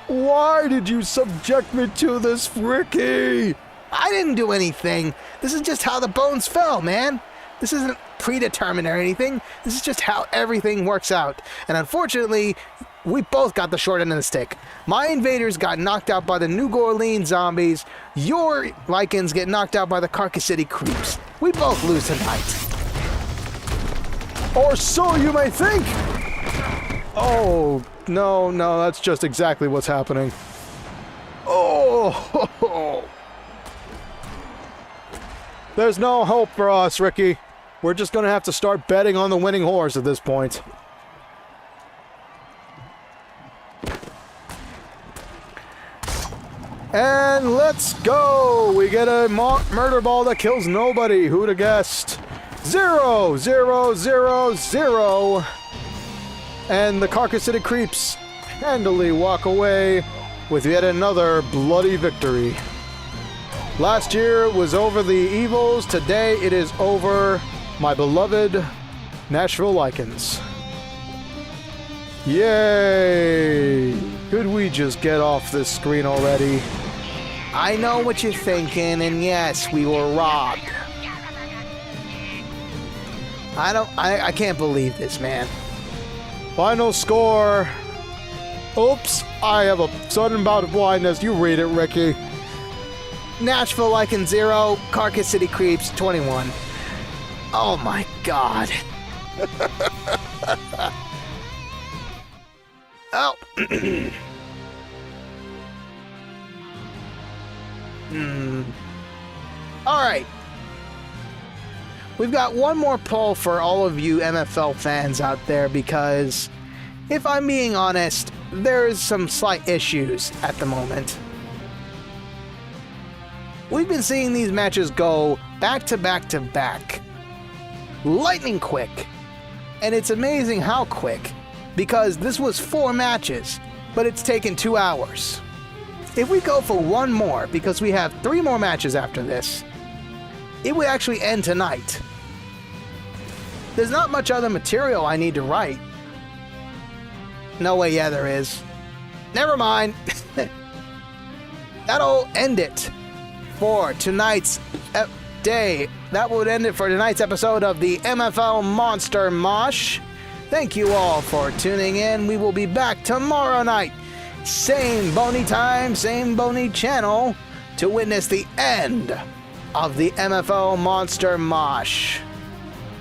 Why did you subject me to this, Ricky? I didn't do anything. This is just how the bones fell, man. This isn't predetermined or anything. This is just how everything works out. And unfortunately, we both got the short end of the stick. My invaders got knocked out by the New Orleans zombies. Your Lycans get knocked out by the Carcass City creeps. We both lose tonight. Or so you may think. Oh, no, that's just exactly what's happening. Oh, there's no hope for us, Ricky. We're just going to have to start betting on the winning horse at this point. And let's go! We get a murder ball that kills nobody. Who'd have guessed? 0, 0, 0, 0. And the Carcass City creeps handily walk away with yet another bloody victory. Last year was over the evils. Today it is over my beloved Nashville Lycans. Yay! Could we just get off this screen already? I know what you're thinking, and yes, we were robbed. I can't believe this, man. Final score. Oops, I have a sudden bout of blindness. You read it, Ricky. Nashville Lycans 0, Carcass City Creeps 21. Oh my god. Oh. Alright. We've got one more poll for all of you MFL fans out there because, if I'm being honest, there's some slight issues at the moment. We've been seeing these matches go back to back to back. Lightning quick. And it's amazing how quick, because this was 4 matches, but it's taken 2 hours. If we go for one more, because we have 3 more matches after this, it would actually end tonight. There's not much other material I need to write. No way, yeah, there is. Never mind. That'll end it for tonight's day. That would end it for tonight's episode of the MFL Monster Mosh. Thank you all for tuning in. We will be back tomorrow night. Same bony time, same bony channel to witness the end of the MFL Monster Mosh.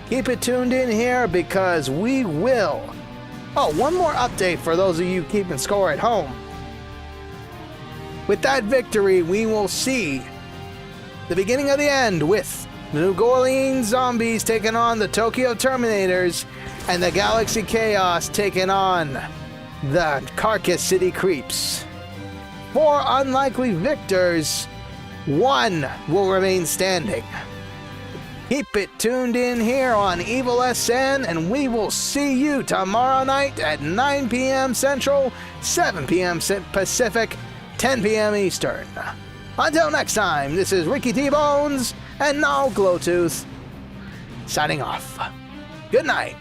Keep it tuned in here because we will. Oh, one more update for those of you keeping score at home. With that victory, we will see the beginning of the end with the New Orleans Zombies taking on the Tokyo Terminators and the Galaxy Chaos taking on the Carcass City Creeps. 4 unlikely victors, 1 will remain standing. Keep it tuned in here on Evil SN, and we will see you tomorrow night at 9 p.m. Central, 7 p.m. Pacific, 10 p.m. Eastern. Until next time, this is Ricky T-Bones and Gnarl Glowtooth signing off. Good night.